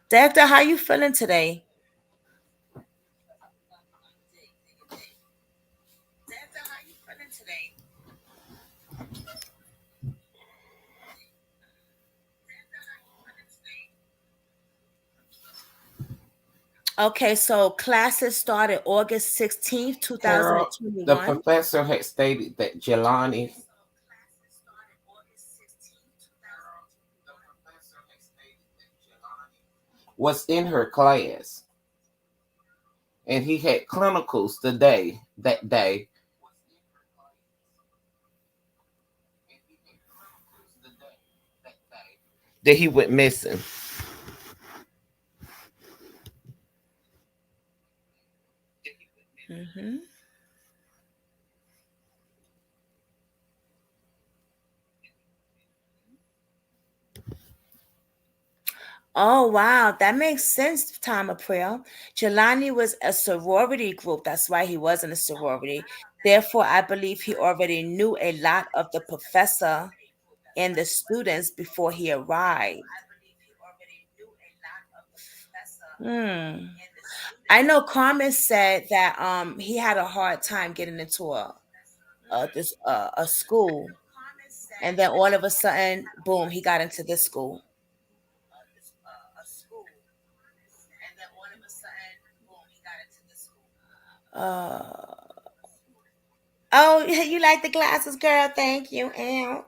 Doctor, how you feeling today? Okay, so classes started August 16th, Carol, the 2021. professor had stated that Jelani was in her class and he had clinicals that day that he went missing. Hmm. Oh wow, that makes sense. Time of prayer. Jelani was a sorority group. That's why he was in a sorority. Therefore, I believe he already knew a lot of the professor and the students before he arrived. Hmm. I know Carmen said that he had a hard time getting into a school, and then all of a sudden, boom, he got into this school. Uh, oh, you like the glasses, girl? Thank you. Ow.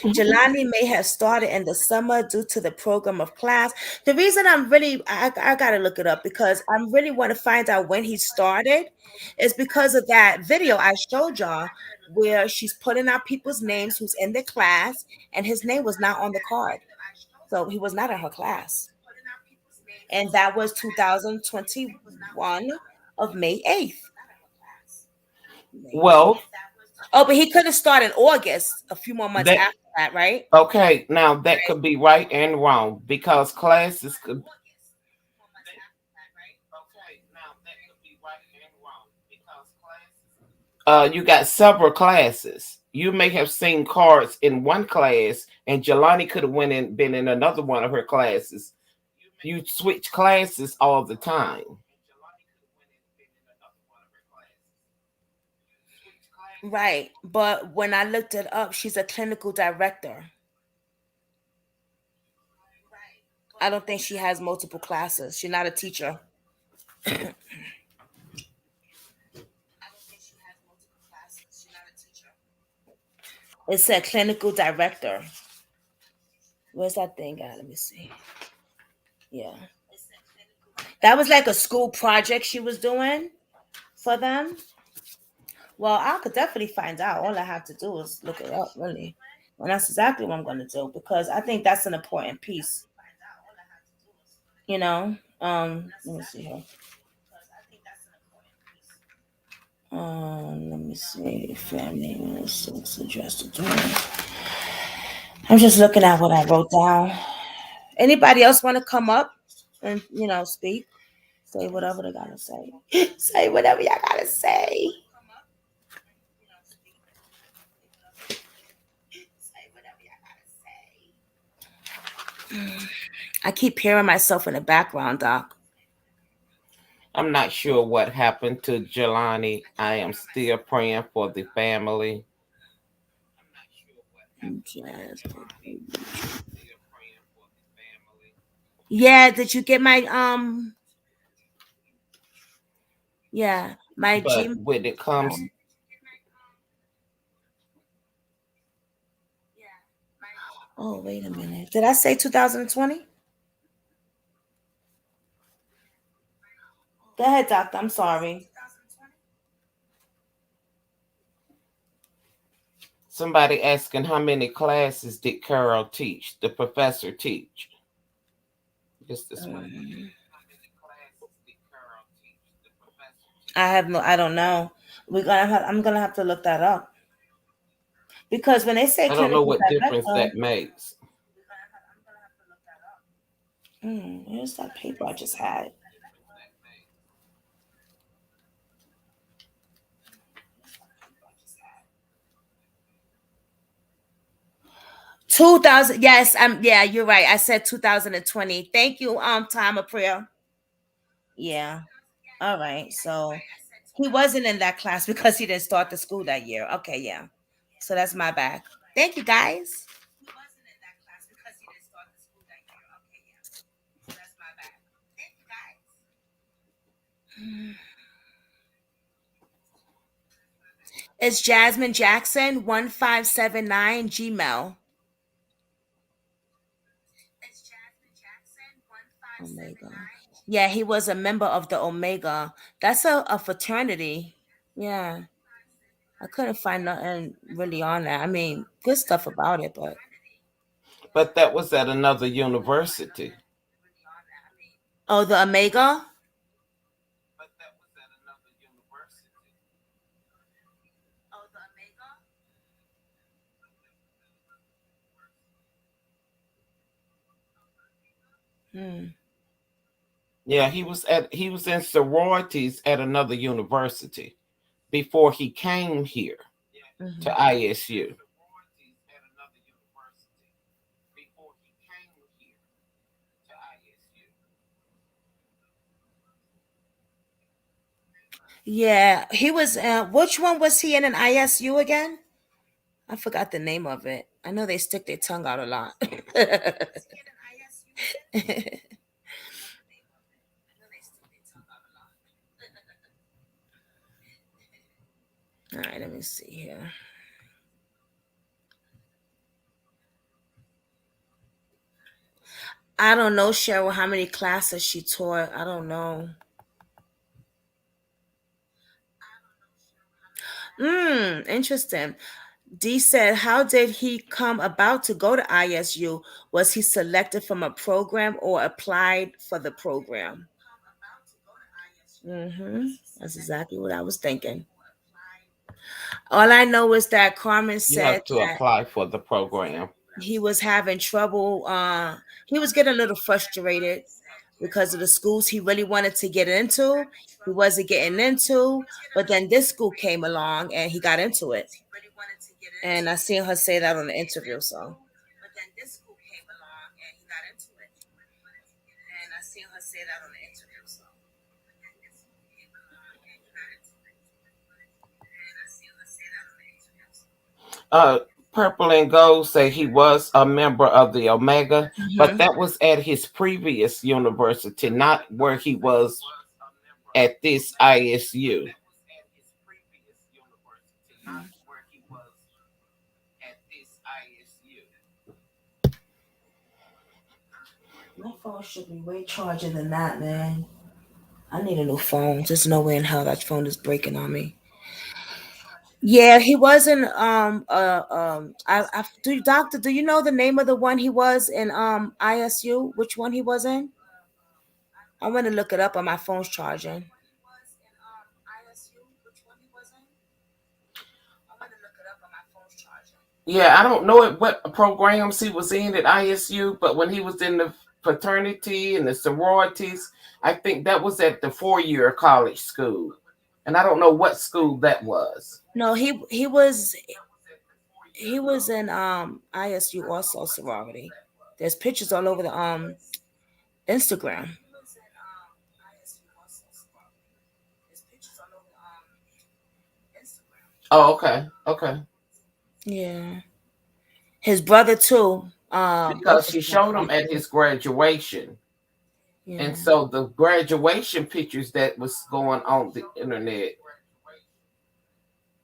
Jelani may have started in the summer due to the program of class. The reason I gotta look it up because I really want to find out when he started is because of that video I showed y'all where she's putting out people's names who's in the class and his name was not on the card. So he was not in her class. And that was 2021 of May 8th. Well, Oh, but he could have started August, a few more months that after that, right? okay, now that could be right and wrong because classes could you got several classes. You may have seen cards in one class, and Jelani could have went in been in another one of her classes. You switch classes all the time. Right. But when I looked it up, she's a clinical director. I don't think she has multiple classes. She's not a teacher. It said clinical director. Where's that thing at? Let me see. Yeah. That was like a school project she was doing for them. Well, I could definitely find out. All I have to do is look it up, really. And that's exactly what I'm going to do because I think that's an important piece. You know? Let me see here. Let me see. Family suggested. I'm just looking at what I wrote down. Anybody else want to come up and speak? Say whatever they gotta say. Say whatever y'all gotta say. I keep hearing myself in the background, Doc. I'm not sure what happened to Jelani. I am still praying for the family. Jazz. Yeah, did you get my yeah. My But G. when it comes, Oh, wait a minute. Did I say 2020? Go ahead, doctor. I'm sorry. somebody asking how many classes did Carol teach? The professor teach? Just this one. I have no. I don't know. I'm gonna have to look that up because when they say I don't know clinical what difference director, that makes. where's that paper I just had? 2000. Yes, yeah, you're right. I said 2020. Thank you, time of prayer. Yeah. All right. So he wasn't in that class because he didn't start the school that year. Okay, yeah. So that's my bad. Thank you guys. It's Jasmine Jackson 1579 Gmail. Omega. Yeah, he was a member of the Omega. That's a fraternity. Yeah. I couldn't find nothing really on that. I mean, good stuff about it, but But that was at another university. oh, the Omega. Hmm. Yeah, he was in sororities at another university before he came here Mhm. to ISU. Yeah, he was. Which one was he in an ISU again? I forgot the name of it. I know they stick their tongue out a lot. All right, let me see here. I don't know, Cheryl, how many classes she taught. I don't know. Interesting. D said, how did he come about to go to ISU? Was he selected from a program or applied for the program? Mm-hmm. That's exactly what I was thinking. All I know is that Carmen You said have to that apply for the program. he was having trouble. He was getting a little frustrated because of the schools he really wanted to get into. He wasn't getting into, but then this school came along and he got into it. And I seen her say that on the interview. So Uh, Purple and Gold say he was a member of the Omega, but Mhm. that was at his previous university, not where he was at this ISU. My phone should be way charger than that, man. I need a new phone. There's no way in hell that phone is breaking on me. Yeah, he wasn't. I do, doctor. Do you know the name of the one he was in? ISU. Which one he was in? I want to look it up on my phone's charging. Yeah, I don't know what programs he was in at ISU, but when he was in the fraternity and the sororities, I think that was at the 4 year college school. And I don't know what school that was. No, he was in ISU also sorority. There's pictures all over the Instagram. Oh, okay. Okay. Yeah, his brother too. Because What's his she name? showed him at his graduation. Yeah. And so the graduation pictures that was going on the internet.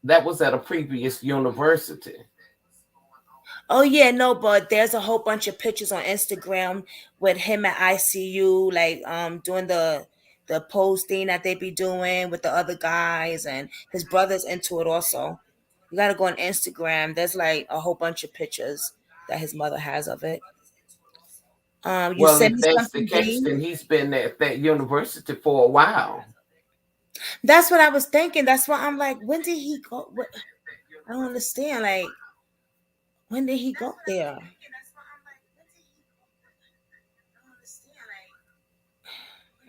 That was at a previous university. Oh yeah, no, but there's a whole bunch of pictures on Instagram with him at ICU, like doing the pose thing that they be doing with the other guys, and his brother's into it also. You gotta go on Instagram. There's like a whole bunch of pictures that his mother has of it. You Well, sent if me that's the something, case, D. then he's been at that university for a while. That's what I was thinking. That's why I'm like, when did he go? What? I don't understand. Like, when did he go there?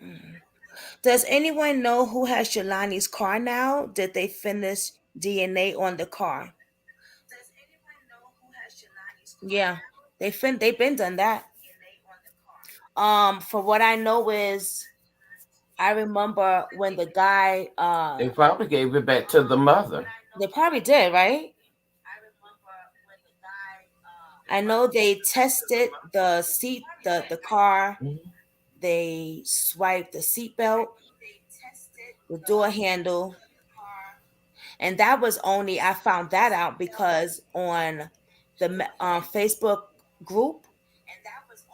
Mm. Does anyone know who has Jelani's car now? Did they finish DNA on the car? Yeah, they've been done that. For what I know is, I remember when the guy They probably gave it back to the mother. they probably did, right? I know they tested the seat, the car. Mhm. They swiped the seatbelt, the door handle, and that was only I found that out because on the Facebook group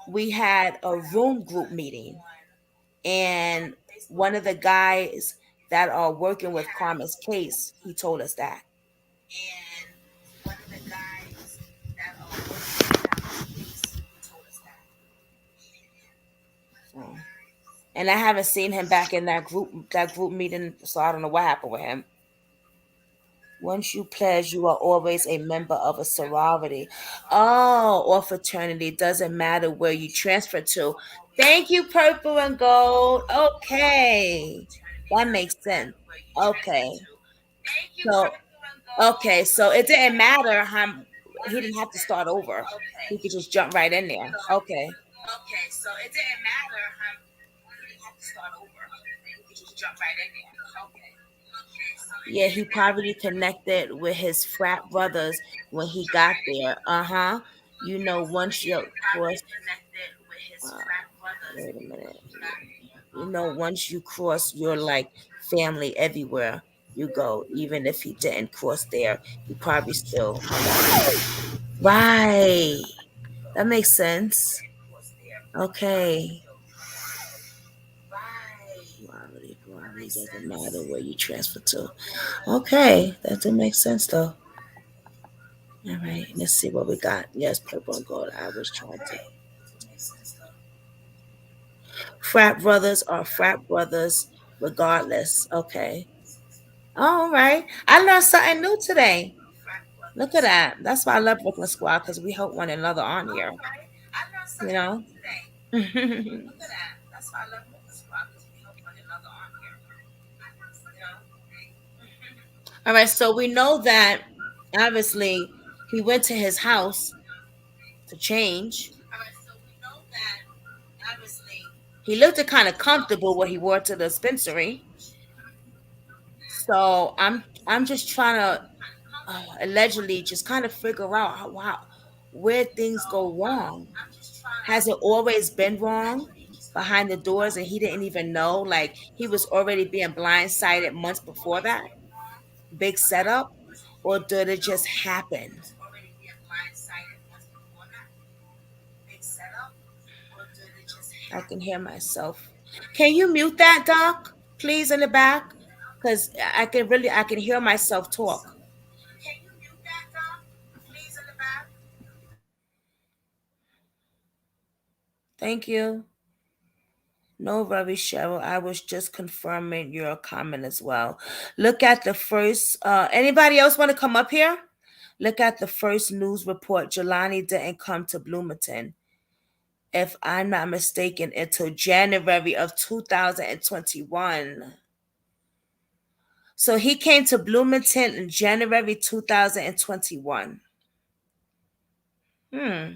we had a room group meeting, and one of the guys that are working with Karma's case, he told us that. So, and I haven't seen him back in that group meeting, so I don't know what happened with him. Once you pledge, you are always a member of a sorority. Oh, or fraternity. Doesn't matter where you transfer to. Thank you, purple and gold. Okay. That makes sense. Okay. So so it didn't matter how he didn't have to start over. He could just jump right in there. Okay. Yeah, he probably connected with his frat brothers when he got there. Uh-huh. Once you cross uh, wait a minute. Once you cross your like family everywhere you go, even if he didn't cross there, he probably still right. That makes sense. Okay. Probably doesn't matter where you transfer to. Okay, that do make sense though. All right, let's see what we got. Yes, purple and gold. I was trying to. Frat brothers are frat brothers regardless. Okay. All right. I learned something new today. Look at that. That's why I love Brooklyn Squad because we help one another on here. You know? All right. So we know that obviously he went to his house to change. He looked kind of comfortable what he wore to the dispensary. So I'm just trying to allegedly just kind of figure out where things go wrong. Has it always been wrong behind the doors and he didn't even know? Like he was already being blindsided months before that? Big setup? Or did it just happen? I can hear myself. Can you mute that, Doc? Please in the back? Because I can hear myself talk. Thank you. No worries, Cheryl. I was just confirming your comment as well. Look at the first. Anybody else want to come up here? Look at the first news report. Jelani didn't come to Bloomington, if I'm not mistaken, until January of 2021. So he came to Bloomington in January 2021. Hmm.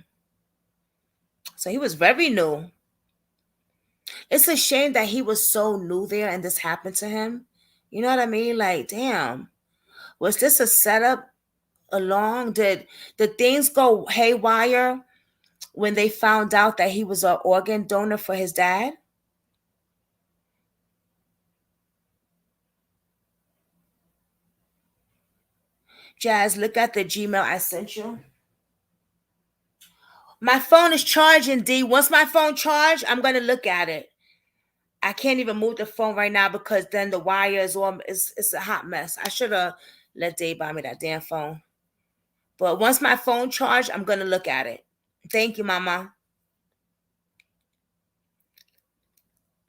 So he was very new. It's a shame that he was so new there and this happened to him. You know what I mean? Like, damn. Was this a setup along? Did things go haywire when they found out that he was an organ donor for his dad? Jazz, look at the Gmail I sent you. My phone is charging, D. Once my phone charged, I'm gonna look at it. I can't even move the phone right now because then the wire is all it's a hot mess. I should have let Dave buy me that damn phone. But once my phone charged, I'm gonna look at it. Thank you, Mama.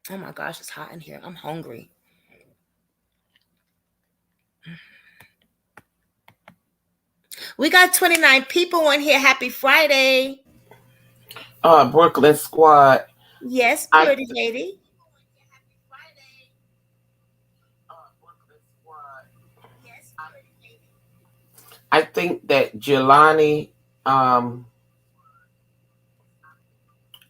Oh my gosh, it's hot in here. I'm hungry. We got 29 people in here. Happy Friday. Brooklyn Squad. Yes, I pretty lady. I think that Jelani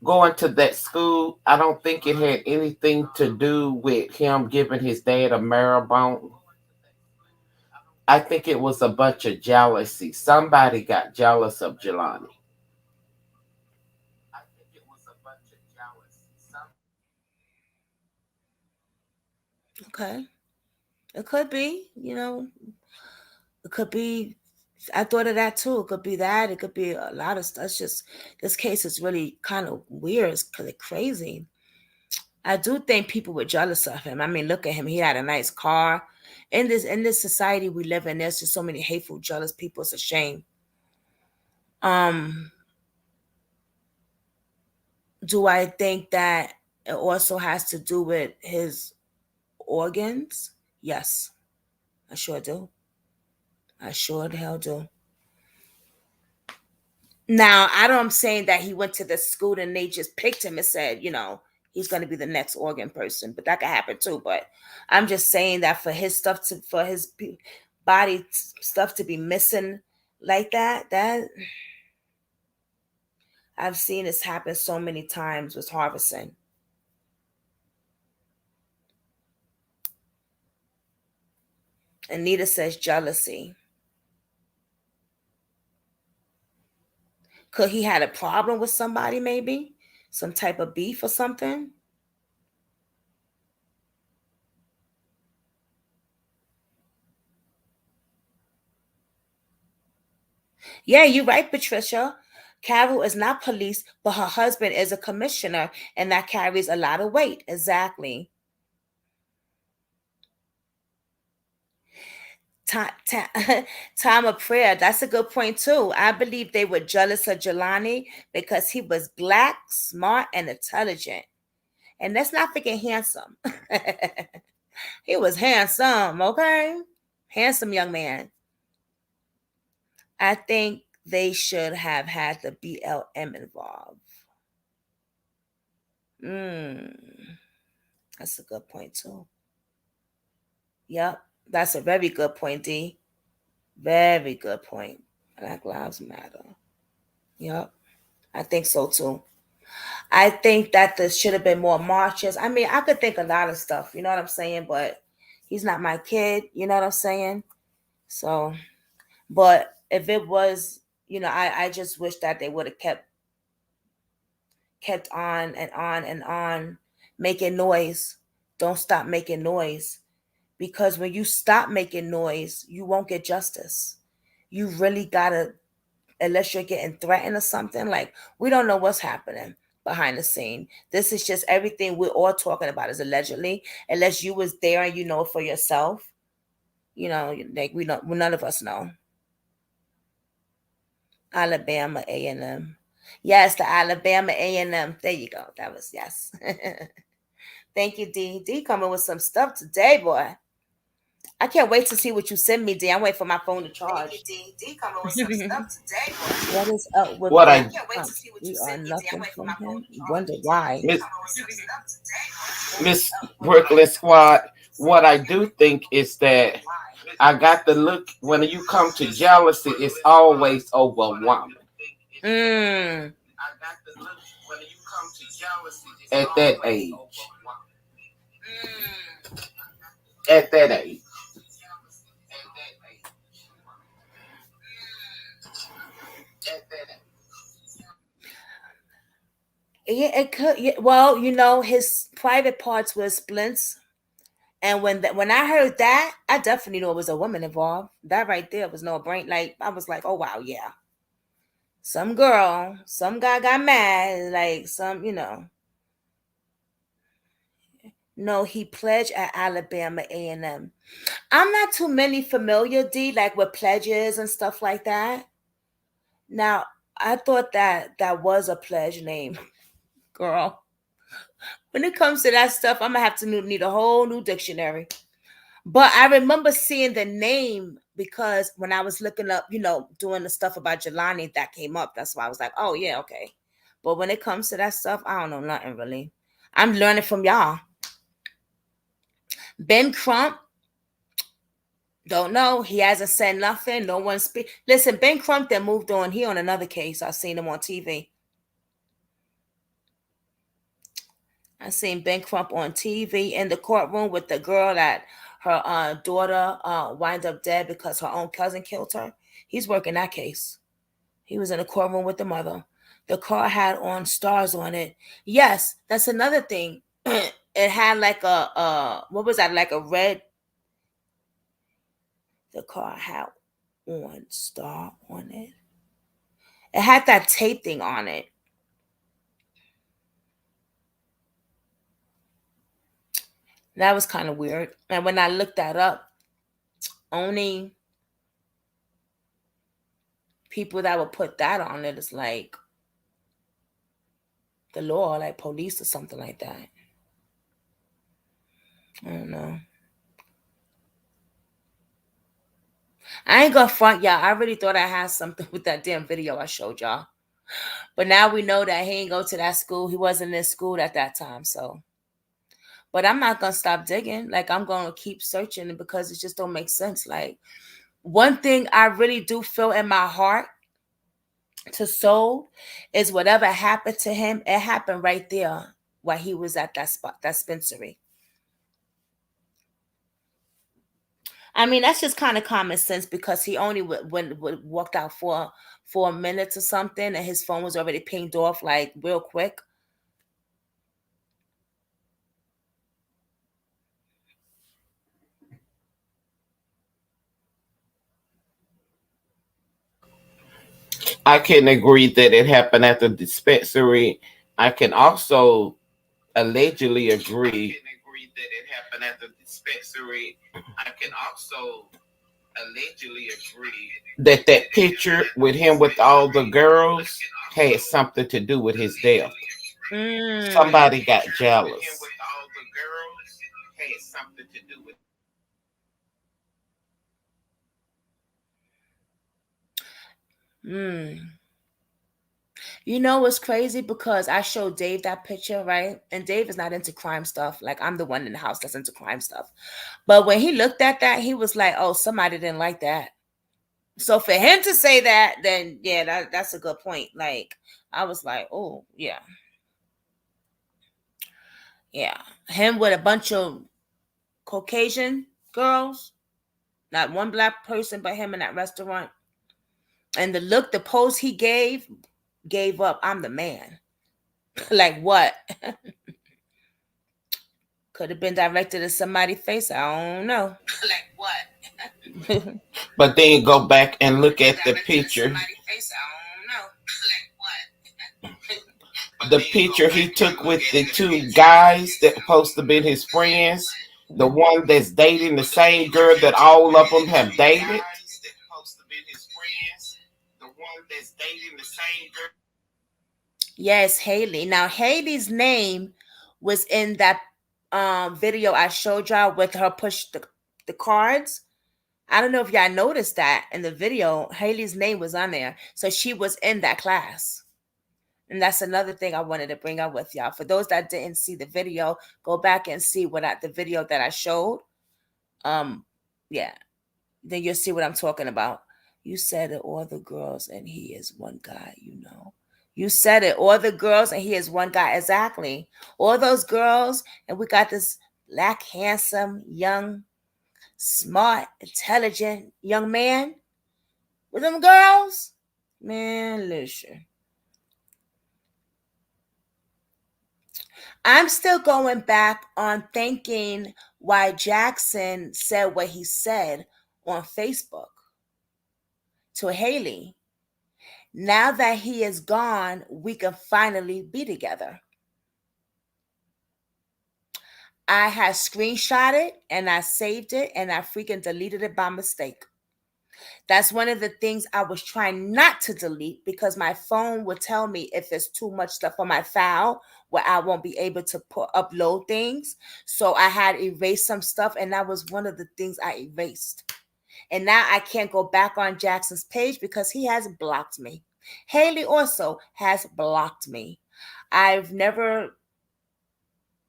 going to that school, I don't think it had anything to do with him giving his dad a marrow bone. I think it was a bunch of jealousy. Somebody got jealous of Jelani. Okay. It could be, it could be. I thought of that too. It could be that. It could be a lot of stuff. It's just this case is really kind of weird. It's kind of crazy. I do think people were jealous of him. I mean, look at him. He had a nice car. In this society we live in, there's just so many hateful, jealous people. It's a shame. Um, do I think that it also has to do with his organs? Yes, I sure do. I sure the hell do. Now, I don't saying that he went to the school and they just picked him and said, he's going to be the next organ person, but that could happen too. But I'm just saying that for his body stuff to be missing like that I've seen this happen so many times with harvesting. Anita says jealousy. Could he had a problem with somebody maybe? Some type of beef or something? Yeah, you're right, Patricia. Carol is not police, but her husband is a commissioner, and that carries a lot of weight. Exactly. Time, time, time of prayer. That's a good point too. I believe they were jealous of Jelani because he was black, smart, and intelligent. And let's not forget handsome. He was handsome, okay? Handsome young man. I think they should have had the BLM involved. Mm, that's a good point too. Yep, that's a very good point, D. Very good point. Black Lives Matter. Yep, I think so too. I think that there should have been more marches. I mean, I could think a lot of stuff, you know what I'm saying? But he's not my kid, you know what I'm saying? So, but if it was, I just wish that they would have kept on and on and on making noise. Don't stop making noise because when you stop making noise, you won't get justice. You really gotta, unless you're getting threatened or something. Like we don't know what's happening behind the scene. This is just everything we're all talking about is allegedly, unless you was there and you know for yourself. Like we don't. None of us know. Alabama A&M. Yes, the Alabama A&M. There you go. That was yes. Thank you, D. D coming with some stuff today, boy. I can't wait to see what you send me, D. I'm waiting for my phone to charge. Thank you, D. D coming with some stuff today, boy. What is up with What that? I We are nothing from him. Wonder why. Miss Miss Brooklyn Squad, what I do think is that I got the look when you come to jealousy, it's always over a woman. Mm. At that age. At that age. Yeah, it could. Yeah, well, his private parts were splints, And when I heard that, I definitely knew it was a woman involved. That right there was no brain. Like I was like, oh wow, yeah. Some girl, some guy got mad, like some, No, he pledged at Alabama A&M. I'm not too many familiar, D, like with pledges and stuff like that. Now, I thought that was a pledge name, girl. When it comes to that stuff, I'm gonna have to need a whole new dictionary. But I remember seeing the name because when I was looking up, doing the stuff about Jelani, that came up. That's why I was like, oh yeah, okay. But when it comes to that stuff, I don't know nothing really. I'm learning from y'all. Ben Crump, don't know. He hasn't said nothing. No one speak. Listen, Ben Crump then moved on. He on another case. I seen him on TV. I seen Ben Crump on TV in the courtroom with the girl that her daughter wind up dead because her own cousin killed her. He's working that case. He was in the courtroom with the mother. The car had on stars on it. Yes, that's another thing. It had like a what was that? Like a red. The car had on star on it. It had that tape thing on it. That was kind of weird. And when I looked that up, only people that would put that on it is like the law, like police or something like that. I don't know. I ain't gonna front y'all. I really thought I had something with that damn video I showed y'all. But now we know that he ain't go to that school. He wasn't in school at that time. So, but I'm not gonna stop digging. Like I'm gonna keep searching because it just don't make sense. Like one thing I really do feel in my heart to soul is whatever happened to him, it happened right there while he was at that spot, that dispensary. I mean, that's just kind of common sense because he only would walked out for a minute or something, and his phone was already pinged off like real quick. I can agree that it happened at the dispensary. I can also allegedly agree. I can agree that it happened at the dispensary. I can also allegedly agree that that picture with him with all the girls had something to do with his death. Mm, Somebody got jealous. mm. You know what's crazy? Because I showed Dave that picture, right? And Dave is not into crime stuff. Like I'm the one in the house that's into crime stuff. But when he looked at that, he was like, "Oh, somebody didn't like that." So for him to say that, then yeah, that's a good point. Like I was like, "Oh, yeah, yeah." Him with a bunch of Caucasian girls, not one black person, but him in that restaurant, and the look, the pose he gave up. I'm the man. Like what? Could have been directed at somebody's face. I don't know. Like what? But then go back and look at the picture. The picture he took with the two guys that supposed to be his friends. The one that's dating the same girl that all of them have dated. Yes, Haley. Now Haley's name was in that video I showed y'all with her push the cards. I don't know if y'all noticed that in the video. Haley's name was on there. So she was in that class. And that's another thing I wanted to bring up with y'all. For those that didn't see the video, go back and see the video that I showed. Um, yeah, then you'll see what I'm talking about. You said it, all the girls, and he is one guy, You said it, all the girls, and he is one guy. Exactly. All those girls, and we got this black, handsome, young, smart, intelligent young man with them girls. Man, listen. I'm still going back on thanking why Jackson said what he said on Facebook to Haley. Now that he is gone, we can finally be together. I had screenshotted and I saved it and I freaking deleted it by mistake. That's one of the things I was trying not to delete because my phone would tell me if there's too much stuff on my file where I won't be able to upload things. So I had erased some stuff, and that was one of the things I erased. And now I can't go back on Jackson's page because he has blocked me. Haley also has blocked me. I've never,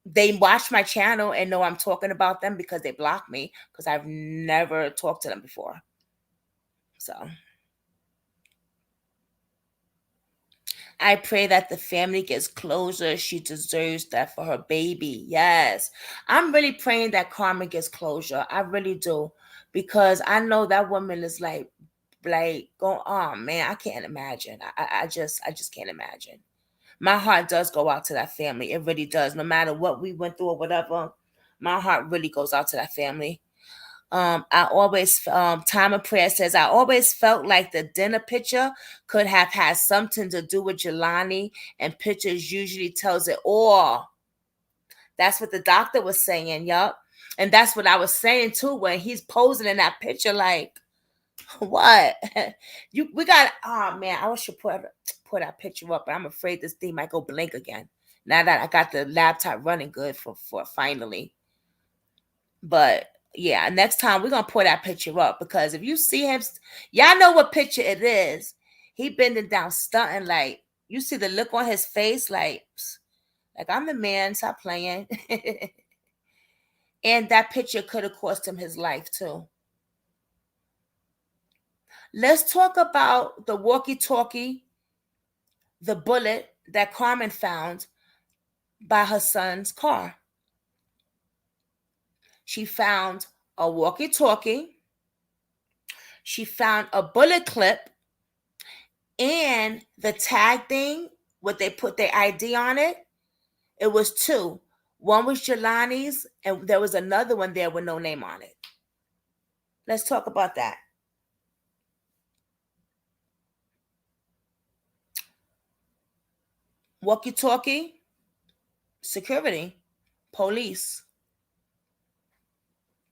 they watch my channel and know I'm talking about them because they blocked me because I've never talked to them before. So I pray that the family gets closure. She deserves that for her baby. Yes. I'm really praying that Carmen gets closure. I really do. Because I know that woman is like going, oh man, I can't imagine. I just can't imagine. My heart does go out to that family. It really does. No matter what we went through or whatever, my heart really goes out to that family. I always, time of prayer says, I always felt like the dinner picture could have had something to do with Jelani, and pictures usually tells it all. That's what the doctor was saying, yup. And that's what I was saying too when he's posing in that picture, like, what? We got, oh man, I should put that picture up, but I'm afraid this thing might go blank again. Now that I got the laptop running good for finally. But yeah, next time we're gonna put that picture up because if you see him, y'all know what picture it is. He bending down, stunting, like you see the look on his face, like I'm the man. Stop playing. And that picture could have cost him his life too. Let's talk about the walkie-talkie, the bullet that Carmen found by her son's car. She found a walkie-talkie. She found a bullet clip and the tag thing, what they put their ID on it. It was two. One was Jelani's, and there was another one there with no name on it. Let's talk about that. Walkie-talkie, security, police.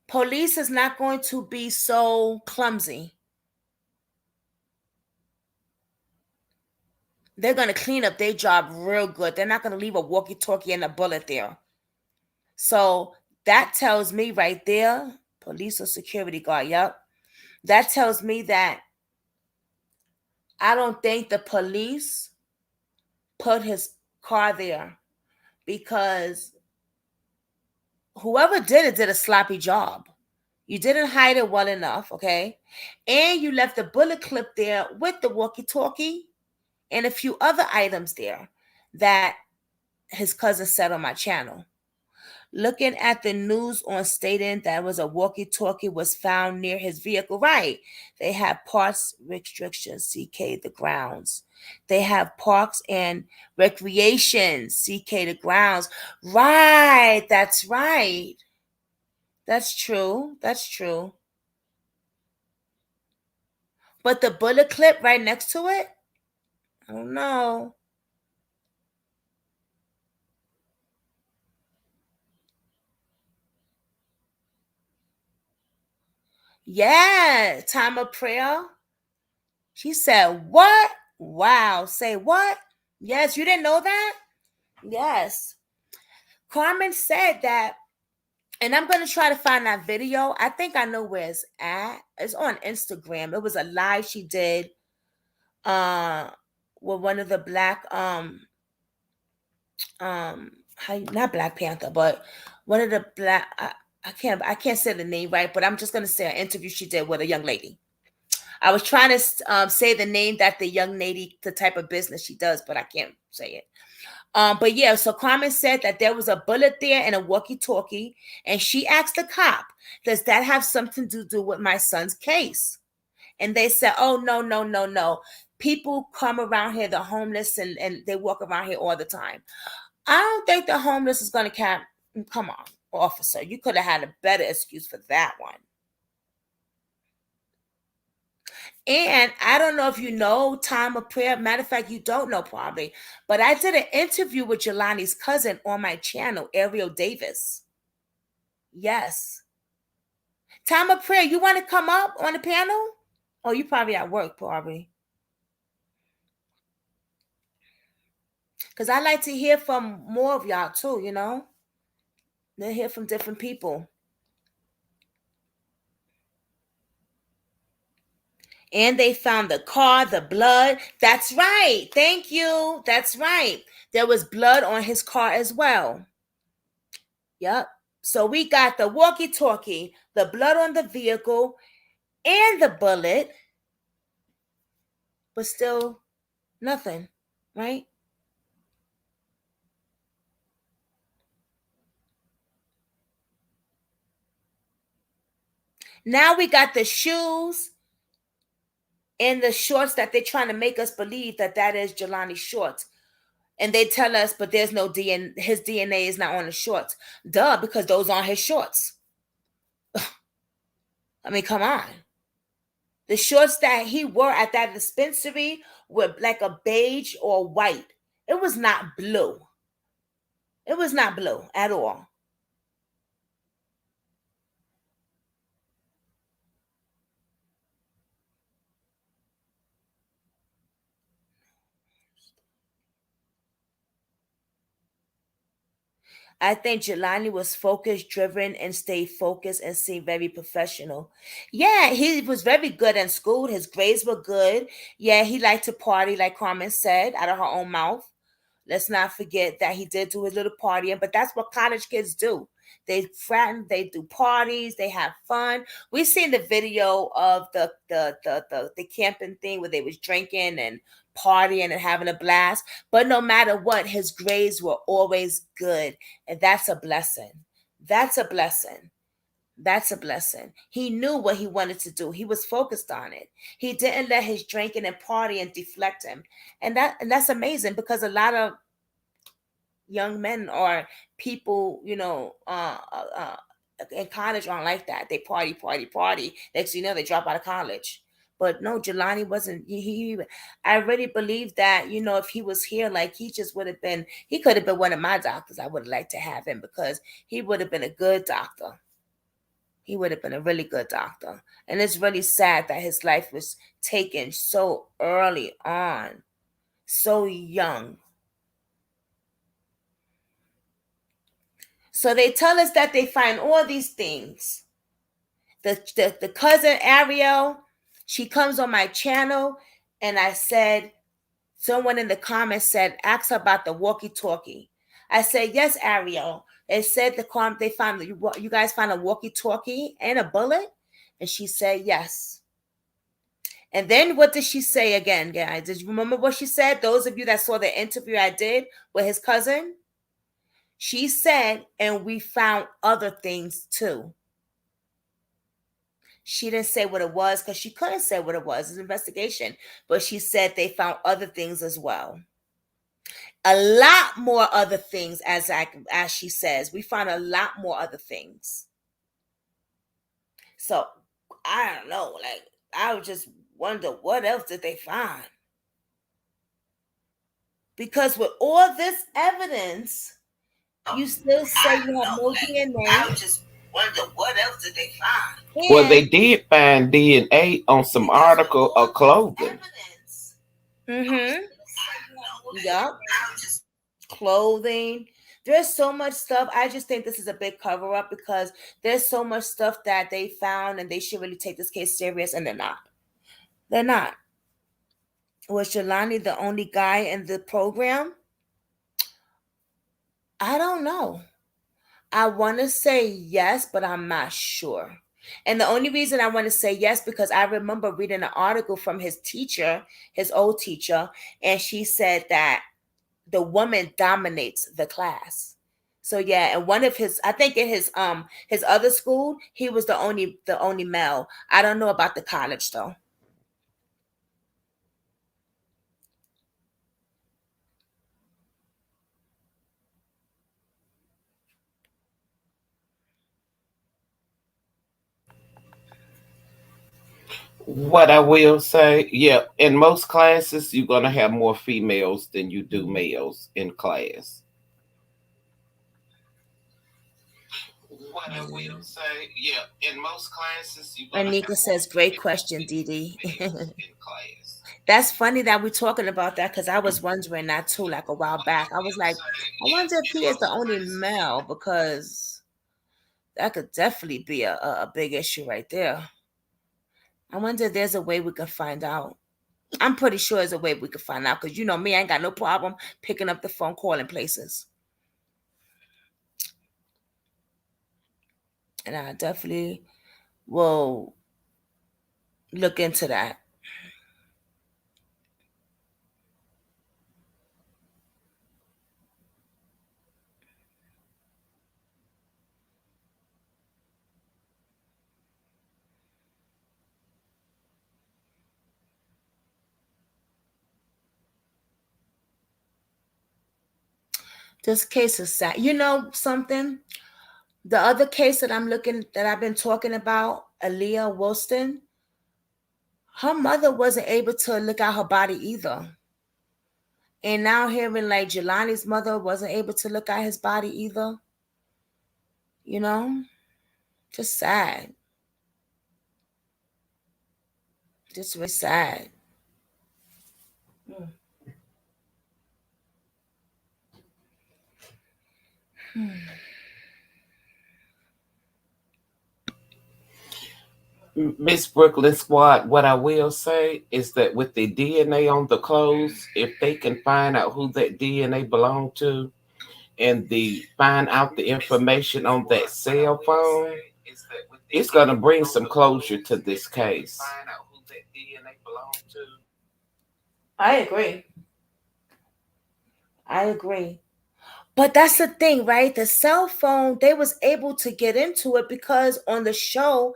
Police is not going to be so clumsy. They're going to clean up their job real good. They're not going to leave a walkie-talkie and a bullet there. So that tells me right there, police or security guard, yep. That tells me that I don't think the police put his car there because whoever did a sloppy job. You didn't hide it well enough, okay? And you left the bullet clip there with the walkie-talkie and a few other items there that his cousin said on my channel. Looking at the news on stating that was a walkie-talkie was found near his vehicle. Right. They have parks restrictions, CK the grounds. They have parks and recreation, CK the grounds. Right. That's right. That's true. That's true. But the bullet clip right next to it? I don't know. Yeah. Time of prayer. She said, what? Wow. Say what? Yes, you didn't know that? Yes. Carmen said that, and I'm going to try to find that video. I think I know where it's at. It's on Instagram. It was a live she did uh with one of the black not Black Panther, but one of the black I can't say the name right, but I'm just going to say an interview she did with a young lady. I was trying to say the name that the young lady, the type of business she does, but I can't say it. But yeah, so Carmen said that there was a bullet there and a walkie-talkie, and she asked the cop, "Does that have something to do with my son's case?" And they said, "Oh no, no, no, no. People come around here, the homeless, and they walk around here all the time. I don't think the homeless is gonna Come on, officer. You could have had a better excuse for that one. And I don't know if you know time of prayer. Matter of fact, you don't know probably. But I did an interview with Jelani's cousin on my channel, Ariel Davis. Yes. Time of prayer. You want to come up on the panel? Oh, you probably at work, probably. Because I like to hear from more of y'all too, you know? They hear from different people. And they found the car, the blood. That's right. Thank you. That's right. There was blood on his car as well. Yep. So we got the walkie-talkie, the blood on the vehicle, and the bullet, but still nothing, right? Now we got the shoes and the shorts that they're trying to make us believe that that is Jelani's shorts. And they tell us, but there's no DNA. His DNA is not on the shorts. Duh, because those aren't his shorts. I mean, come on. The shorts that he wore at that dispensary were like a beige or white. It was not blue. It was not blue at all. I think Jelani was focused, driven, and stayed focused and seemed very professional. Yeah, he was very good in school. His grades were good. Yeah, he liked to party, like Carmen said, out of her own mouth. Let's not forget that he did do his little partying, but that's what college kids do. They fratten, they do parties, they have fun. We seen the video of the camping thing where they was drinking and partying and having a blast. But no matter what, his grades were always good, and that's a blessing. That's a blessing. That's a blessing. He knew what he wanted to do. He was focused on it. He didn't let his drinking and partying deflect him. And that's amazing because a lot of young men or people, in college aren't like that. They party, party, party. Next thing you know, they drop out of college. But no, Jelani wasn't. I really believe that if he was here, like he just would have been. He could have been one of my doctors. I would have liked to have him because he would have been a good doctor. He would have been a really good doctor. And it's really sad that his life was taken so early on, so young. So they tell us that they find all these things. The cousin Ariel, she comes on my channel, and I said, someone in the comments said, ask her about the walkie-talkie. I said, yes, Ariel. It said they found you guys found a walkie-talkie and a bullet, and she said yes. And then what did she say again, guys? Did you remember what she said? Those of you that saw the interview I did with his cousin, she said, and we found other things too. She didn't say what it was because she couldn't say what it was. It's an investigation. But she said they found other things as well. A lot more other things, as she says. We found a lot more other things. So I don't know. Like, I would just wonder what else did they find? Because with all this evidence, you still say you have no DNA. I would just wonder what else did they find? Well, they did find DNA on some article of clothing. Mm-hmm. Yep. Clothing. There's so much stuff. I just think this is a big cover up because there's so much stuff that they found and they should really take this case serious, and they're not. They're not. Was Jelani the only guy in the program? I don't know. I want to say yes, but I'm not sure. And the only reason I want to say yes, because I remember reading an article from his teacher, his old teacher, and she said that the woman dominates the class. So yeah, and one of his, I think in his other school, he was the only male. I don't know about the college though. What I will say, yeah, in most classes, you're going to have more females than you do males in class. What I will Mm. say, yeah, in most classes, you're going to have Anika more says, great question, Dee Dee. females in class. That's funny that we're talking about that because I was wondering that too, like a while What I back. I was will like, say, I yeah, wonder if in he is the most only classes, male because that could definitely be a big issue right there. I wonder if there's a way we can find out. I'm pretty sure there's a way we can find out because you know me, I ain't got no problem picking up the phone, calling places. And I definitely will look into that. This case is sad. You know something? The other case that I'm looking that I've been talking about, Aaliyah Wilson, her mother wasn't able to look at her body either. And now hearing like Jelani's mother wasn't able to look at his body either, you know, just sad, just really sad. Miss Brooklyn Squad, what I will say is that with the DNA on the clothes, if they can find out who that DNA belonged to and the find out the information on that cell phone, it's gonna bring some closure to this case. I agree. I agree. But that's the thing, right? The cell phone, they was able to get into it because on the show,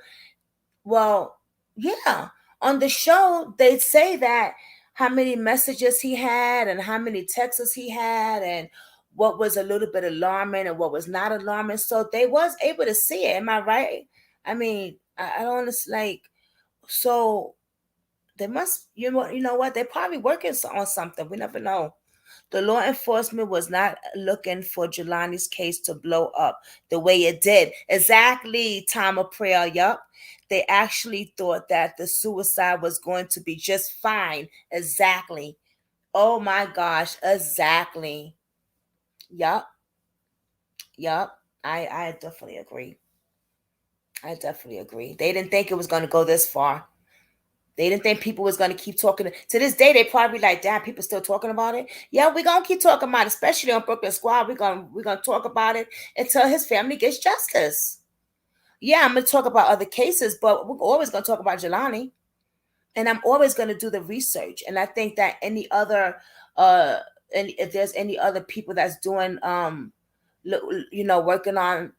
well, yeah, on the show they say that how many messages he had and how many texts he had and what was a little bit alarming and what was not alarming. So they was able to see it. Am I right? I mean, I don't like so they must you know what they're probably working on something. We never know. The law enforcement was not looking for Jelani's case to blow up the way it did. Exactly, time of prayer. Yup. They actually thought that the suicide was going to be just fine. Exactly. Oh my gosh. Exactly. Yup. Yup. I definitely agree. I definitely agree. They didn't think it was going to go this far. They didn't think people was gonna keep talking. To this day, they probably like, damn, people still talking about it. Yeah, we're gonna keep talking about it, especially on Brooklyn Squad. We're gonna talk about it until his family gets justice. Yeah, I'm gonna talk about other cases, but we're always gonna talk about Jelani. And I'm always gonna do the research. And I think that any other uh and if there's any other people that's doing working on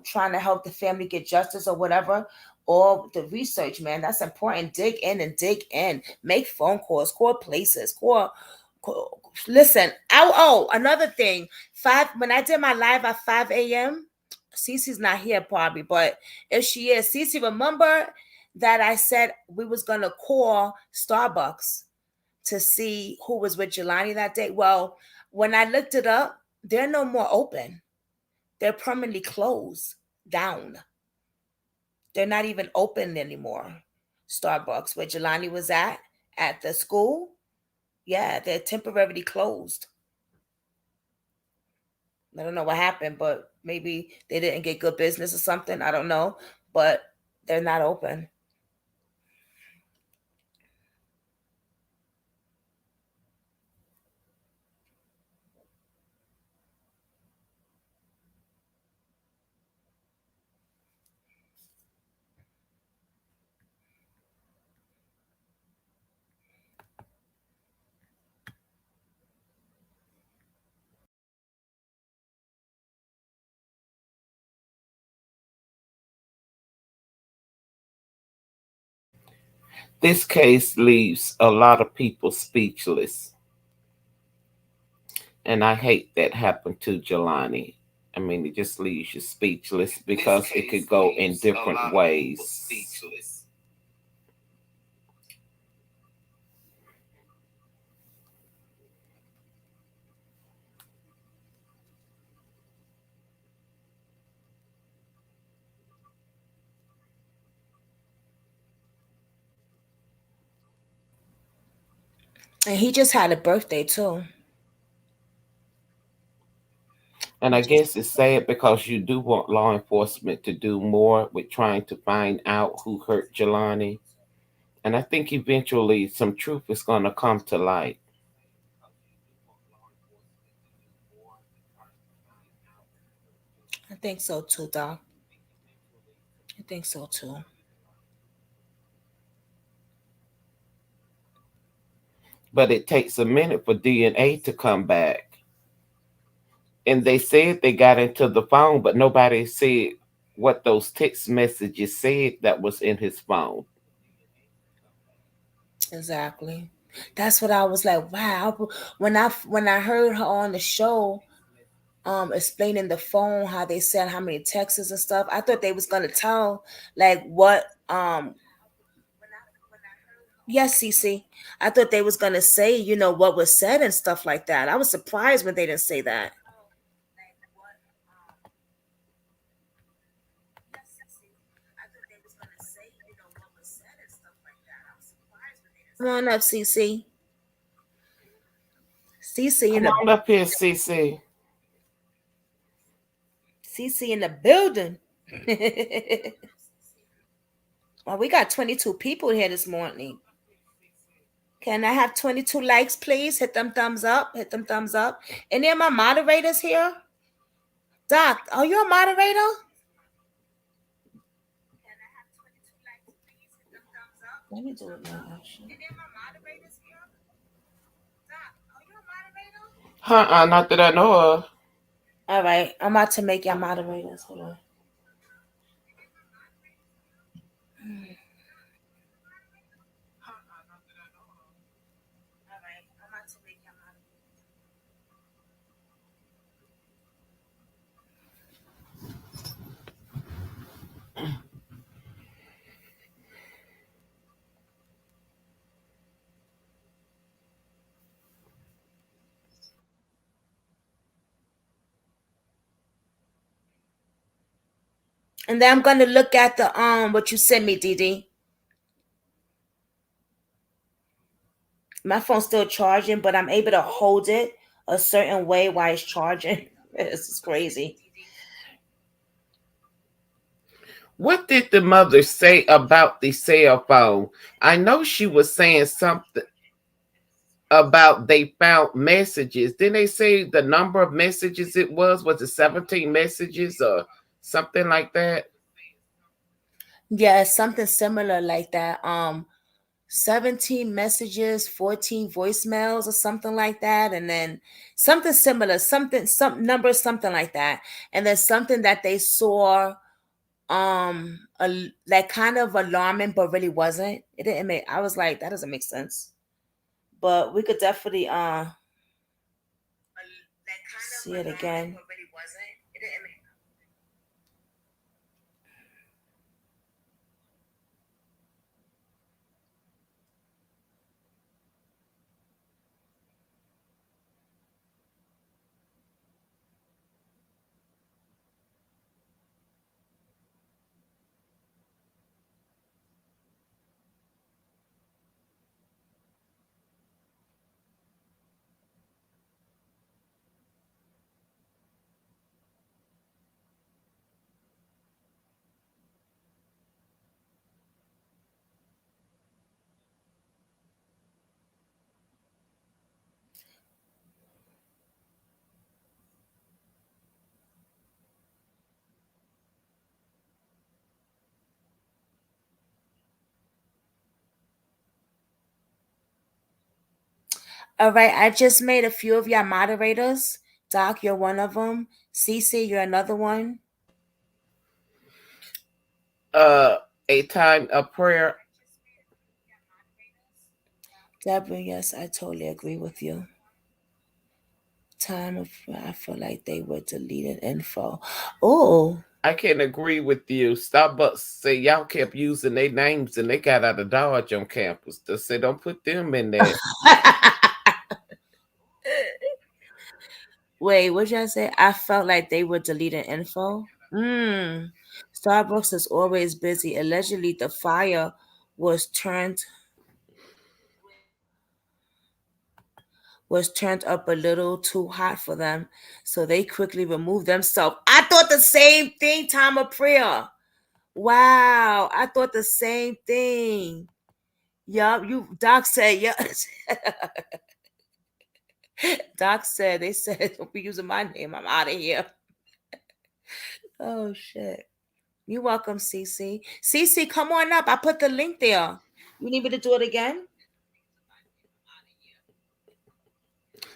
trying to help the family get justice or whatever, or the research, man, that's important. Dig in and dig in, make phone calls, call places, call listen. Another thing, five when I did my live at 5 a.m., Cece's not here probably, but if she is, Cece, remember that I said we was gonna call Starbucks to see who was with Jelani that day? Well, when I looked it up, they're no more open. They're permanently closed down. They're not even open anymore. Starbucks, where Jelani was at the school, yeah, they're temporarily closed. I don't know what happened, but maybe they didn't get good business or something. I don't know, but they're not open. This case leaves a lot of people speechless, and I hate that happened to Jelani. I mean, it just leaves you speechless because it could go in different ways. And he just had a birthday too. And He I just guess it's sad because you do want law enforcement to do more with trying to find out who hurt Jelani. And I think eventually some truth is going to come to light. I think so too, Doc. I think so too. But it takes a minute for DNA to come back. And they said they got into the phone, but nobody said what those text messages said that was in his phone. Exactly. That's what I was like. Wow. When I heard her on the show, explaining the phone, how they said how many texts and stuff, I thought they was gonna tell like what yes, Cece. I thought they was gonna say, what was said and stuff like that. I was surprised when they didn't say that. Come on up, Cece. Cece in Come the on up here, CC. Cece in the building. Well, we got 22 people here this morning. Can I have 22 likes, please? Hit them thumbs up. Hit them thumbs up. Any of my moderators here? Doc, are you a moderator? Let me do it now, actually. Not that I know of. All right, I'm about to make y'all moderators. Hold on. And then I'm gonna look at the what you sent me, Didi. My phone's still charging, but I'm able to hold it a certain way while it's charging. This is crazy. What did the mother say about the cell phone? I know she was saying something about they found messages. Didn't they say the number of messages it was? Was it 17 messages or something like that? Yeah, it's something similar like that. 17 messages, 14 voicemails or something like that, and then something similar, some number, something like that. And then something that they saw like kind of alarming but really wasn't. It didn't make I was like, that doesn't make sense. But we could definitely see it again. All right, I just made a few of y'all moderators. Doc, you're one of them. Cece, you're another one. Uh, a time of prayer. Deborah, yes, I totally agree with you. Time of I feel like they were deleted info. Oh. I can agree with you. Starbucks say y'all kept using their names and they got out of Dodge on campus. They say don't put them in there. Wait, what y'all say? I felt like they were deleting info. Starbucks is always busy. Allegedly, the fire was turned. was turned up a little too hot for them, so they quickly removed themselves. I thought the same thing, time of prayer. Wow, I thought the same thing. Yup, you Doc said, yeah. Doc said they said don't be using my name. I'm out of here. Oh shit. You're welcome, Cece. Cece, come on up. I put the link there. You need me to do it again?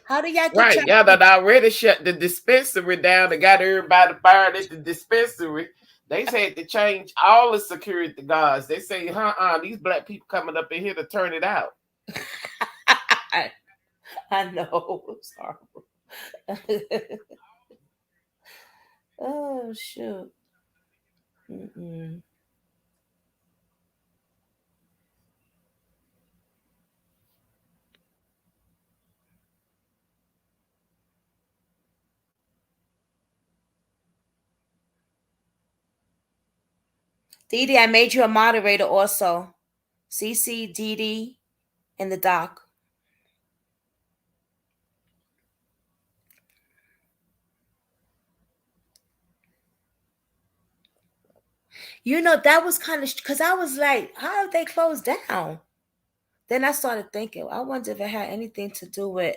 How do y'all get Right. your Y'all done already shut the dispensary down and got everybody fired at the dispensary. They said to change all the security guards. They say, these black people coming up in here to turn it out. I know. It's horrible. Oh shoot. Mm-mm. Dee, I made you a moderator also. CC, Dee, and the doc. You know, that was kind of because I was like, how have they closed down? Then I started thinking, I wonder if it had anything to do with.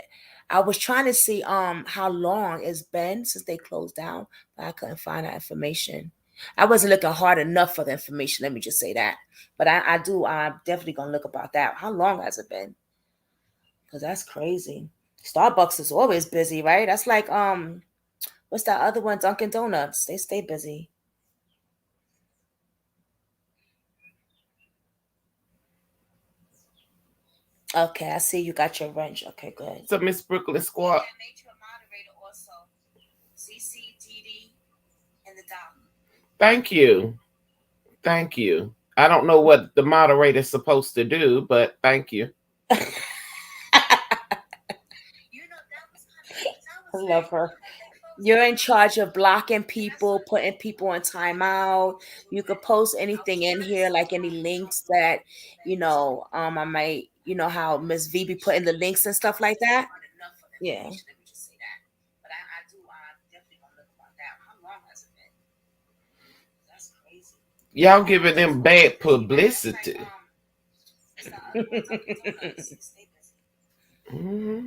I was trying to see how long it's been since they closed down, but I couldn't find that information. I wasn't looking hard enough for the information. Let me just say that. But I do. I'm definitely gonna look about that. How long has it been? Because that's crazy. Starbucks is always busy, right? That's like what's that other one? Dunkin' Donuts. They stay busy. Okay, I see you got your wrench. Okay, good. So Miss Brooklyn Squad. I made you a moderator also. CC, DD, and the doc. Thank you. Thank you. I don't know what the moderator's supposed to do, but thank you. I love her. You're in charge of blocking people, putting people in timeout. You could post anything in here, like any links that, I might, how Miss V be putting the links and stuff like that. Yeah. Y'all giving them bad publicity. Mm-hmm.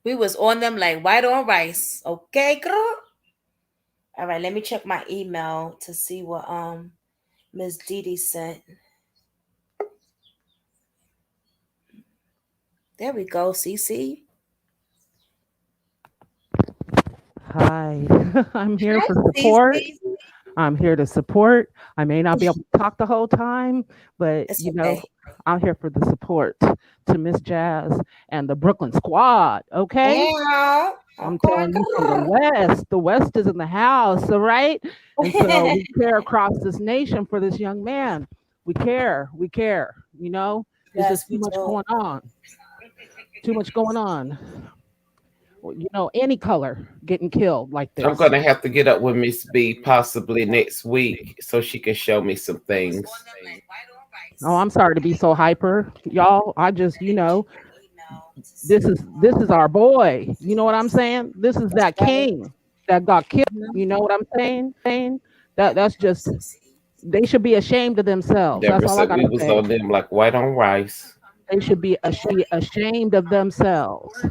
We was on them like white on rice. Okay, girl. All right, let me check my email to see what Miss Didi sent. There we go, CC. Hi, I'm here Hi, for support. CC. I'm here to support. I may not be able to talk the whole time, but It's okay. I'm here for the support to Miss Jazz and the Brooklyn squad. Okay, Yeah. I'm Okay, telling you from the girl. West. The West is in the house, all right? And so we care across this nation for this young man. We care. We care. It's Yes, just too we much do. going on. Too much going on. Well, any color getting killed like I'm this. gonna have to get up with Miss B possibly next week so she can show me some things. Oh, I'm sorry to be so hyper, y'all. I just, this is our boy. You know what I'm saying? This is That's that right. king that got killed. Mhm. You know what I'm saying? That's just they should be ashamed of themselves. That's Deborah all I said we gotta was say. on them like white on rice. They should be ashamed of themselves.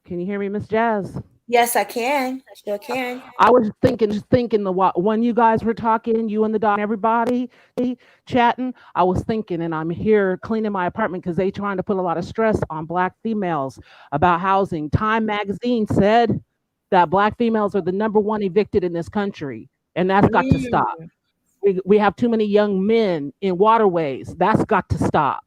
Can you hear me, Miss Jazz? Yes, I can. Sure can. I was just thinking when you guys were talking, you and the dog and everybody chatting, I was thinking, and I'm here cleaning my apartment because they trying to put a lot of stress on black females about housing. Time magazine said that black females are the number one evicted in this country, and that's got to stop. Mm, We have too many young men in waterways. That's got to stop.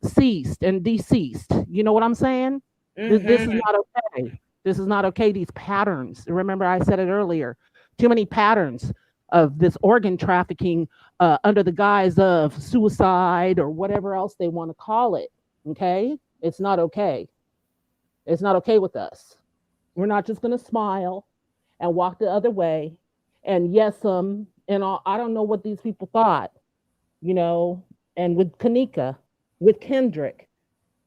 Ceased and deceased. You know what I'm saying? This is mm-hmm. not okay. This is not okay. These patterns. Remember, I said it earlier. Too many patterns of this organ trafficking under the guise of suicide or whatever else they want to call it. Okay, it's not okay. It's not okay with us. We're not just going to smile and walk the other way and yes, And I don't know what these people thought, you know, and with Kanika, with Kendrick,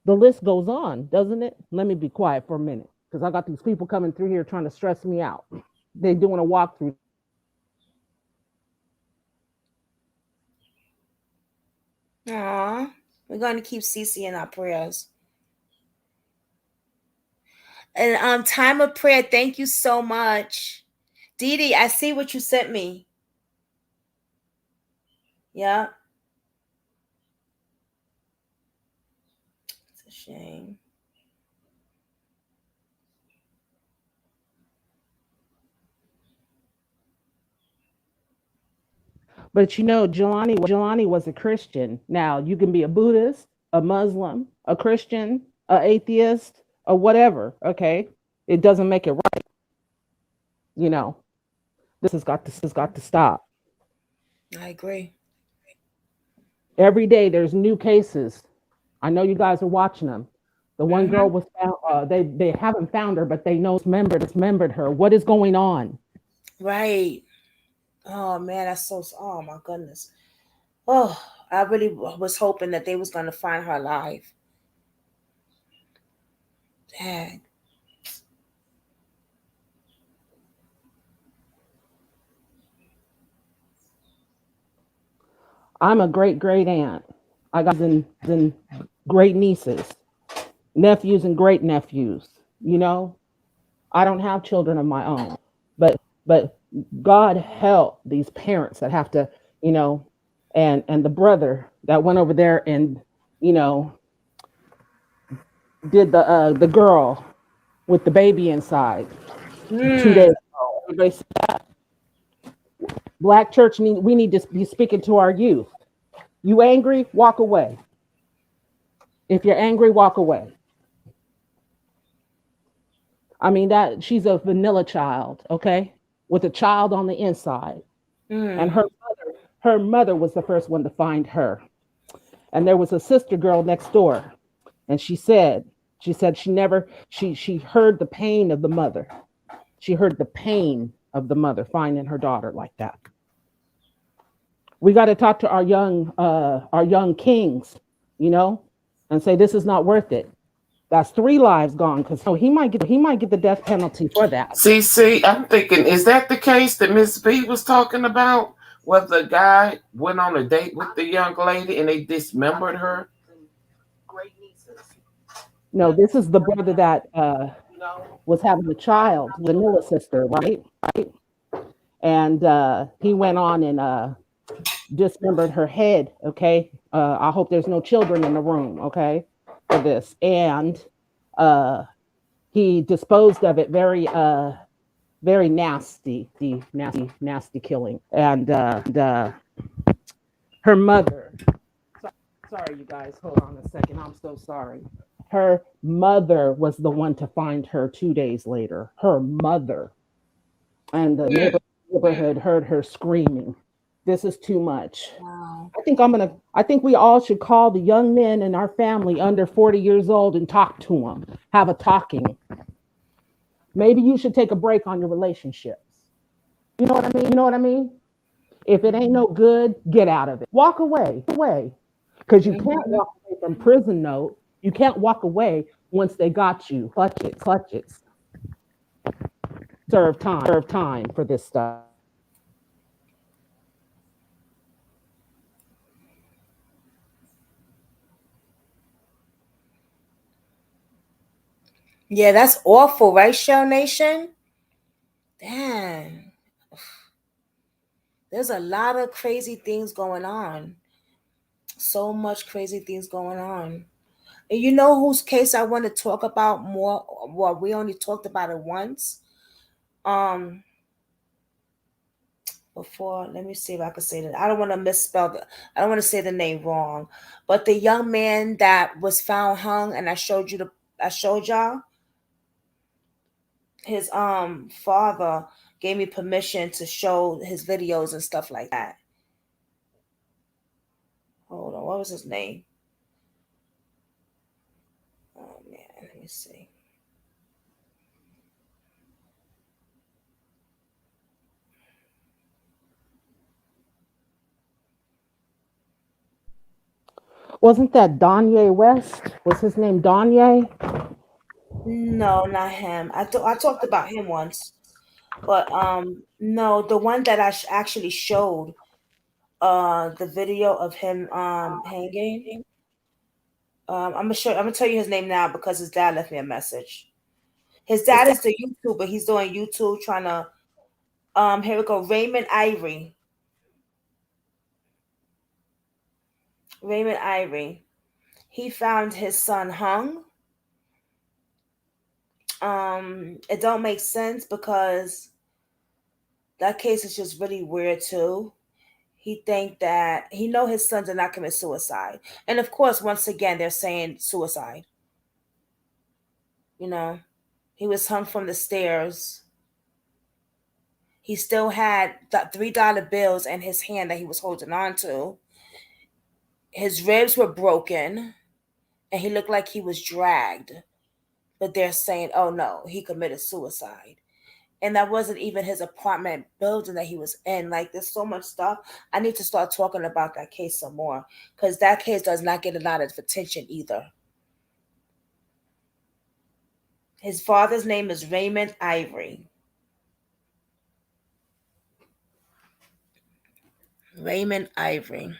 the list goes on, doesn't it? Let me be quiet for a minute because I got these people coming through here trying to stress me out. They're doing a walkthrough. Aw. We're going to keep Cece in our prayers. And time of prayer, thank you so much. Dee Dee, I see what you sent me. Yeah. It's a shame. But you know, Jelani was a Christian. Now you can be a Buddhist, a Muslim, a Christian, a atheist, or whatever. Okay, it doesn't make it right. You know, this has got to stop. I agree. Every day there's new cases. I know you guys are watching them. The one girl Mm-hmm. was found. They haven't found her, but they know dismembered her. What is going on? Right. Oh man, that's so. Oh my goodness. Oh, I really was hoping that they was gonna find her alive. Dang. I'm a great aunt. I got and great nieces, nephews and great nephews. You know, I don't have children of my own, but God help these parents that have to, you know, and the brother that went over there and, you know, did the girl with the baby inside 2 days Mm. ago. Everybody said, Black church we need to be speaking to our youth. You angry? Walk away. If you're angry, walk away. I mean that she's a vanilla child, okay, with a child on the inside, and Mm. her mother was the first one to find her, and there was a sister girl next door, and she said she never she heard the pain of the mother. She heard the pain of the mother finding her daughter like that. We got to talk to our young kings, you know, and say this is not worth it. That's three lives gone because so he might get the death penalty for that. See, I'm thinking, is that the case that Miss B was talking about? Where the guy went on a date with the young lady and they dismembered her? No, this is the brother that was having a child, vanilla sister, right? Right. And he went on and dismembered her head. Okay. I hope there's no children in the room. Okay, for this. And uh, he disposed of it very nasty killing. And her mother. Sorry, you guys. Hold on a second. I'm so sorry. Her mother was the one to find her 2 days later. Her mother. And the Mm. neighborhood heard her screaming. This is too much. Wow. I think we all should call the young men in our family under 40 years old and talk to them. Have a talking. Maybe you should take a break on your relationships. You know what I mean? You know what I mean? If it ain't no good, get out of it. Walk away. Away. Because you can't Mm-hmm. walk away from prison note. You can't walk away once they got you. Clutch it. Serve time for this stuff. Yeah, that's awful, right, Shell Nation? Damn. There's a lot of crazy things going on. So much crazy things going on. And you know whose case I want to talk about more? Well, we only talked about it once. Um, before, let me see if I can say that. I don't want to misspell the. I don't want to say the name wrong. But the young man that was found hung, and I showed y'all his father gave me permission to show his videos and stuff like that. Hold on, what was his name? Oh man, let me see. Wasn't that Donye West? Was his name Donye? No, not him. I talked about him once, but no, the one that I actually showed the video of him hanging. I'm gonna tell you his name now because his dad left me a message. His dad is the YouTuber. He's doing YouTube trying to here we go. Raymond Ivory. Raymond Ivory. He found his son hung. It don't make sense because that case is just really weird too. He think that he know his son did not commit suicide. And of course, once again, they're saying suicide. You know, he was hung from the stairs. He still had the $3 bills in his hand that he was holding on to. His ribs were broken and he looked like he was dragged. But they're saying, oh no, he committed suicide. And that wasn't even his apartment building that he was in. Like, there's so much stuff. I need to start talking about that case some more because that case does not get a lot of attention either. His father's name is Raymond Ivory. Raymond Ivory.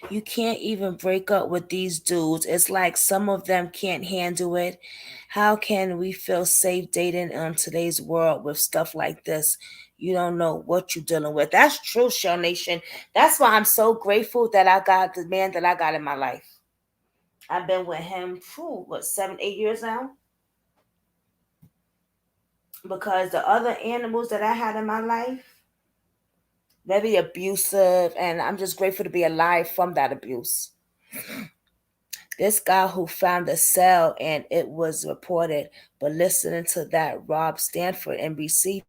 You can't even break up with these dudes. It's like some of them can't handle it. How can we feel safe dating in today's world with stuff like this? You don't know what you're dealing with. That's true, Shell Nation. That's why I'm so grateful that I got the man that I got in my life. I've been with him for what, 7, 8 years now? Because the other animals that I had in my life, very abusive, and I'm just grateful to be alive from that abuse. This guy who found the cell and it was reported, but listening to that Rob Stanford NBC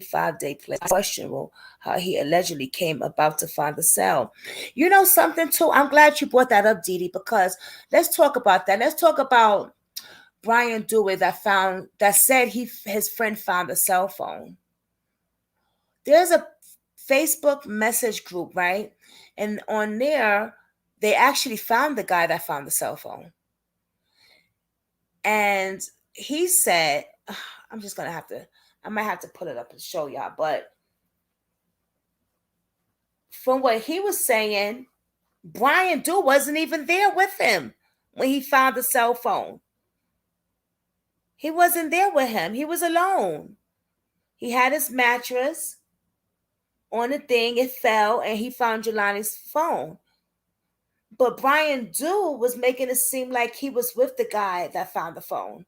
5-day play, questionable how he allegedly came about to find the cell. You know something too? I'm glad you brought that up, Dee Dee, because let's talk about that. Let's talk about Brian Dewey that said his friend found the cell phone. There's a Facebook message group, right? And on there, they actually found the guy that found the cell phone. And he said, I might have to put it up and show y'all, but from what he was saying, Brian Dew wasn't even there with him when he found the cell phone. He wasn't there with him. He was alone. He had his mattress on the thing. It fell, and he found Jelani's phone. But Brian Dew was making it seem like he was with the guy that found the phone.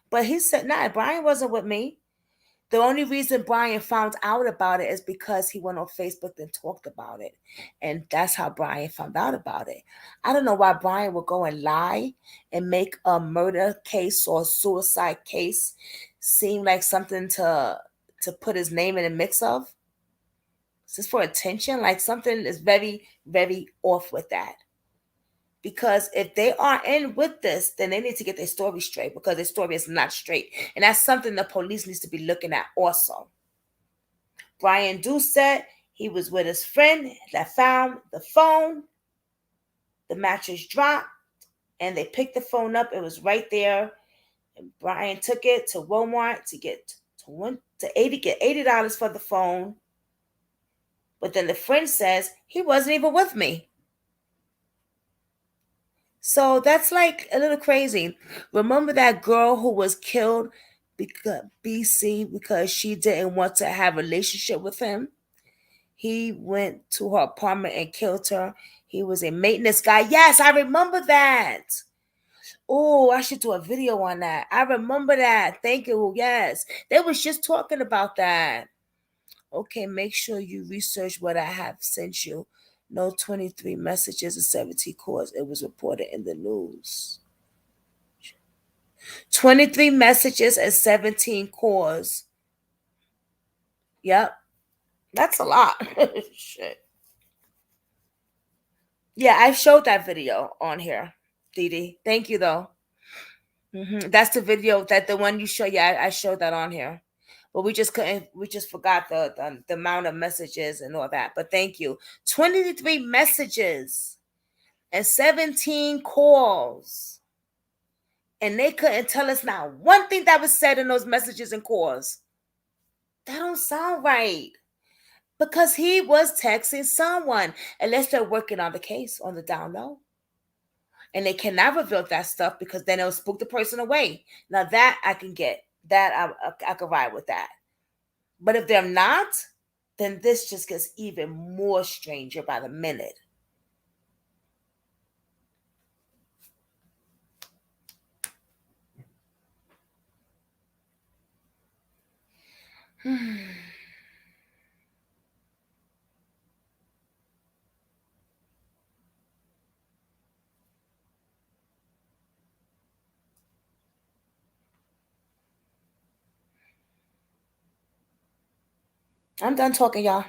But he said, nah, Brian wasn't with me. The only reason Brian found out about it is because he went on Facebook and talked about it. And that's how Brian found out about it. I don't know why Brian would go and lie and make a murder case or suicide case seem like something to put his name in the mix of. Is this for attention? Like, something is very, very off with that. Because if they are in with this, then they need to get their story straight because their story is not straight. And that's something the police needs to be looking at also. Brian Dew said he was with his friend that found the phone. The mattress dropped and they picked the phone up. It was right there. And Brian took it to Walmart to get $80 for the phone. But then the friend says he wasn't even with me. So that's like a little crazy. Remember that girl who was killed because BC because she didn't want to have a relationship with him? He went to her apartment and killed her. He was a maintenance guy. Yes, I remember that. Oh, I should do a video on that. I remember that. Thank you. Yes. They was just talking about that. Okay, make sure you research what I have sent you. No 23 messages and 17 calls. It was reported in the news. 23 messages and 17 calls. Yep. That's a lot. Shit. Yeah, I showed that video on here, Dee Dee. Thank you, though. That's the video, that the one you show. Yeah, I showed that on here. but we just couldn't. We just forgot the amount of messages and all that. But thank you. 23 messages and 17 calls, and they couldn't tell us not one thing that was said in those messages and calls. That don't sound right. Because he was texting someone, unless they're working on the case on the down low. And they cannot reveal that stuff because then it'll spook the person away. Now that I can get. That I can ride with that. But if they're not, then this just gets even more stranger by the minute. I'm done talking, y'all.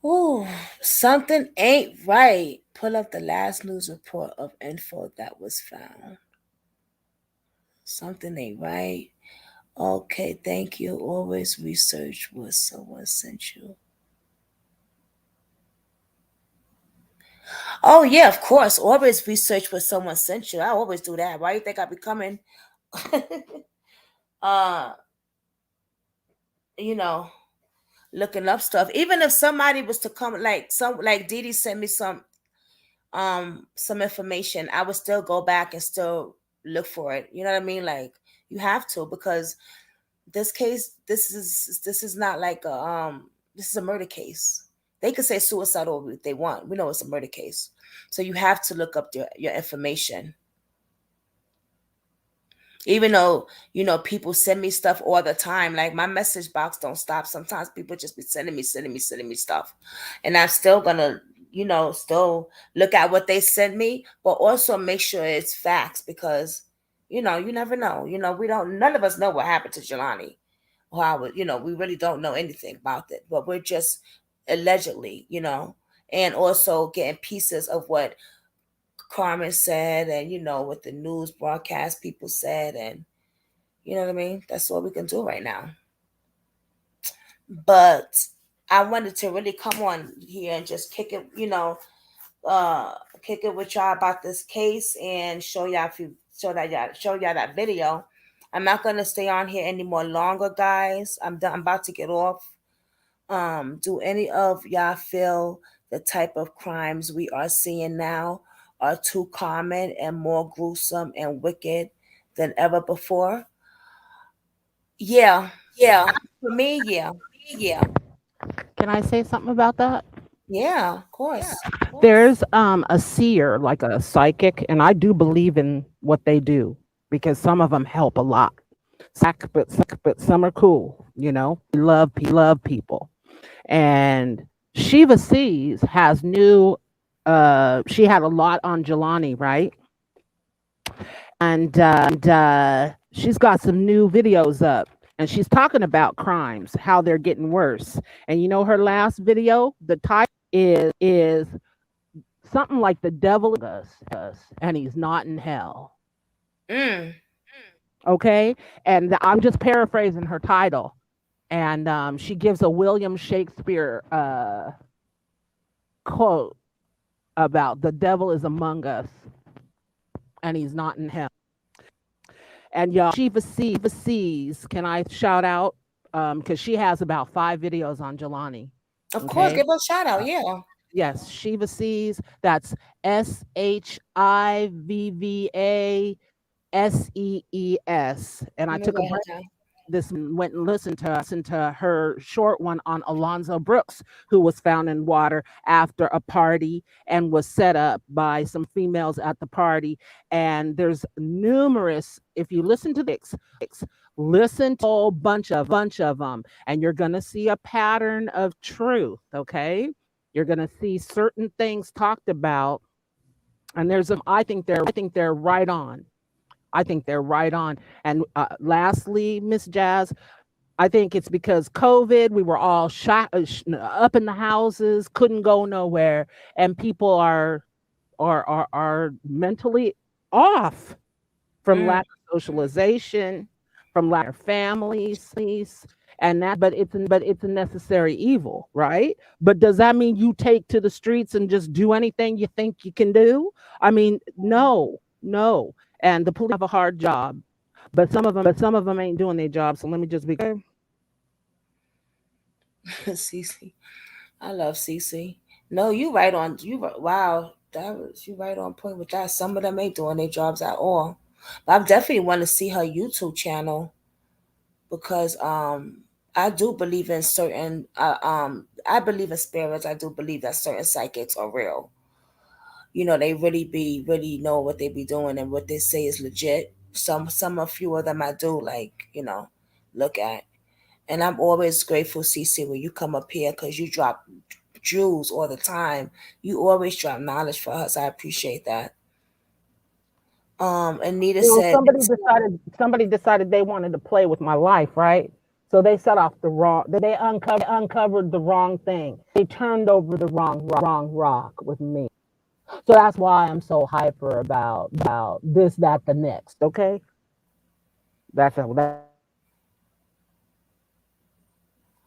Ooh, something ain't right. Pull up the last news report of info that was found. Something ain't right. Okay, thank you. Always research what someone sent you. Oh yeah, of course. Always research what someone sent you. I always do that. Why you think I be coming? uh, you know, looking up stuff. Even if somebody was to come, like Dee Dee sent me some information, I would still go back and still look for it. You know what I mean? Like you have to, because this case, this is not like this is a murder case. They could say suicide or if they want. We know it's a murder case, so you have to look up your information. Even though people send me stuff all the time, like my message box don't stop. Sometimes people just be sending me stuff, and I'm still gonna still look at what they send me, but also make sure it's facts, because you never know. We don't, none of us know what happened to Jelani, or how we really don't know anything about it, but we're just allegedly, and also getting pieces of what Carmen said, and what the news broadcast people said, and you know what I mean. That's what we can do right now. But I wanted to really come on here and just kick it, kick it with y'all about this case and show y'all show y'all that video. I'm not gonna stay on here any more longer, guys. I'm done. I'm about to get off. Do any of y'all feel the type of crimes we are seeing now are too common and more gruesome and wicked than ever before? Yeah, Yeah. for me, yeah, Yeah. Can I say something about that? yeah, of course. There's a seer, like a psychic, and I do believe in what they do because some of them help a lot. But some are cool, love people. And Shiva Sees has new she had a lot on Jelani, right? And she's got some new videos up, and she's talking about crimes, how they're getting worse. And her last video, the title is something like the devil is us and he's not in hell. Mm. Okay, and I'm just paraphrasing her title, and she gives a William Shakespeare quote about the devil is among us and he's not in hell. And y'all, Shiva Sees, can I shout out? Because she has about 5 videos on Jelani. Of course, give a shout out, yeah. Yes, Shiva Sees. That's SHIVVA SEES. And I Let me took a write her break down. this went and listened to her short one on Alonzo Brooks, who was found in water after a party and was set up by some females at the party. And there's numerous, if you listen to the listen to a whole bunch of them, and you're gonna see a pattern of truth, okay? You're gonna see certain things talked about, and there's a I think they're right on. I think they're right on. And lastly, Miss Jazz, I think it's because COVID, we were all shot up in the houses, couldn't go nowhere, and people are mentally off from Mm. lack of socialization, from lack of families, and that. But it's a necessary evil, right? But does that mean you take to the streets and just do anything you think you can do? I mean, no, no. And the police have a hard job, but some of them ain't doing their job. So let me just be clear. Cece. I love Cece. No, you right on. Wow, that was you right on point with that. Some of them ain't doing their jobs at all. But I definitely want to see her YouTube channel because I do believe in certain I believe in spirits. I do believe that certain psychics are real. You know, they really know what they be doing and what they say is legit. Some a few of them I do like, look at. And I'm always grateful, Cece, when you come up here because you drop jewels all the time. You always drop knowledge for us. I appreciate that. Anita Well, said, somebody decided they wanted to play with my life, right? So they set off the wrong. They uncovered the wrong thing. They turned over the wrong rock with me. So that's why I'm so hyper about this, that, the next. Okay, that's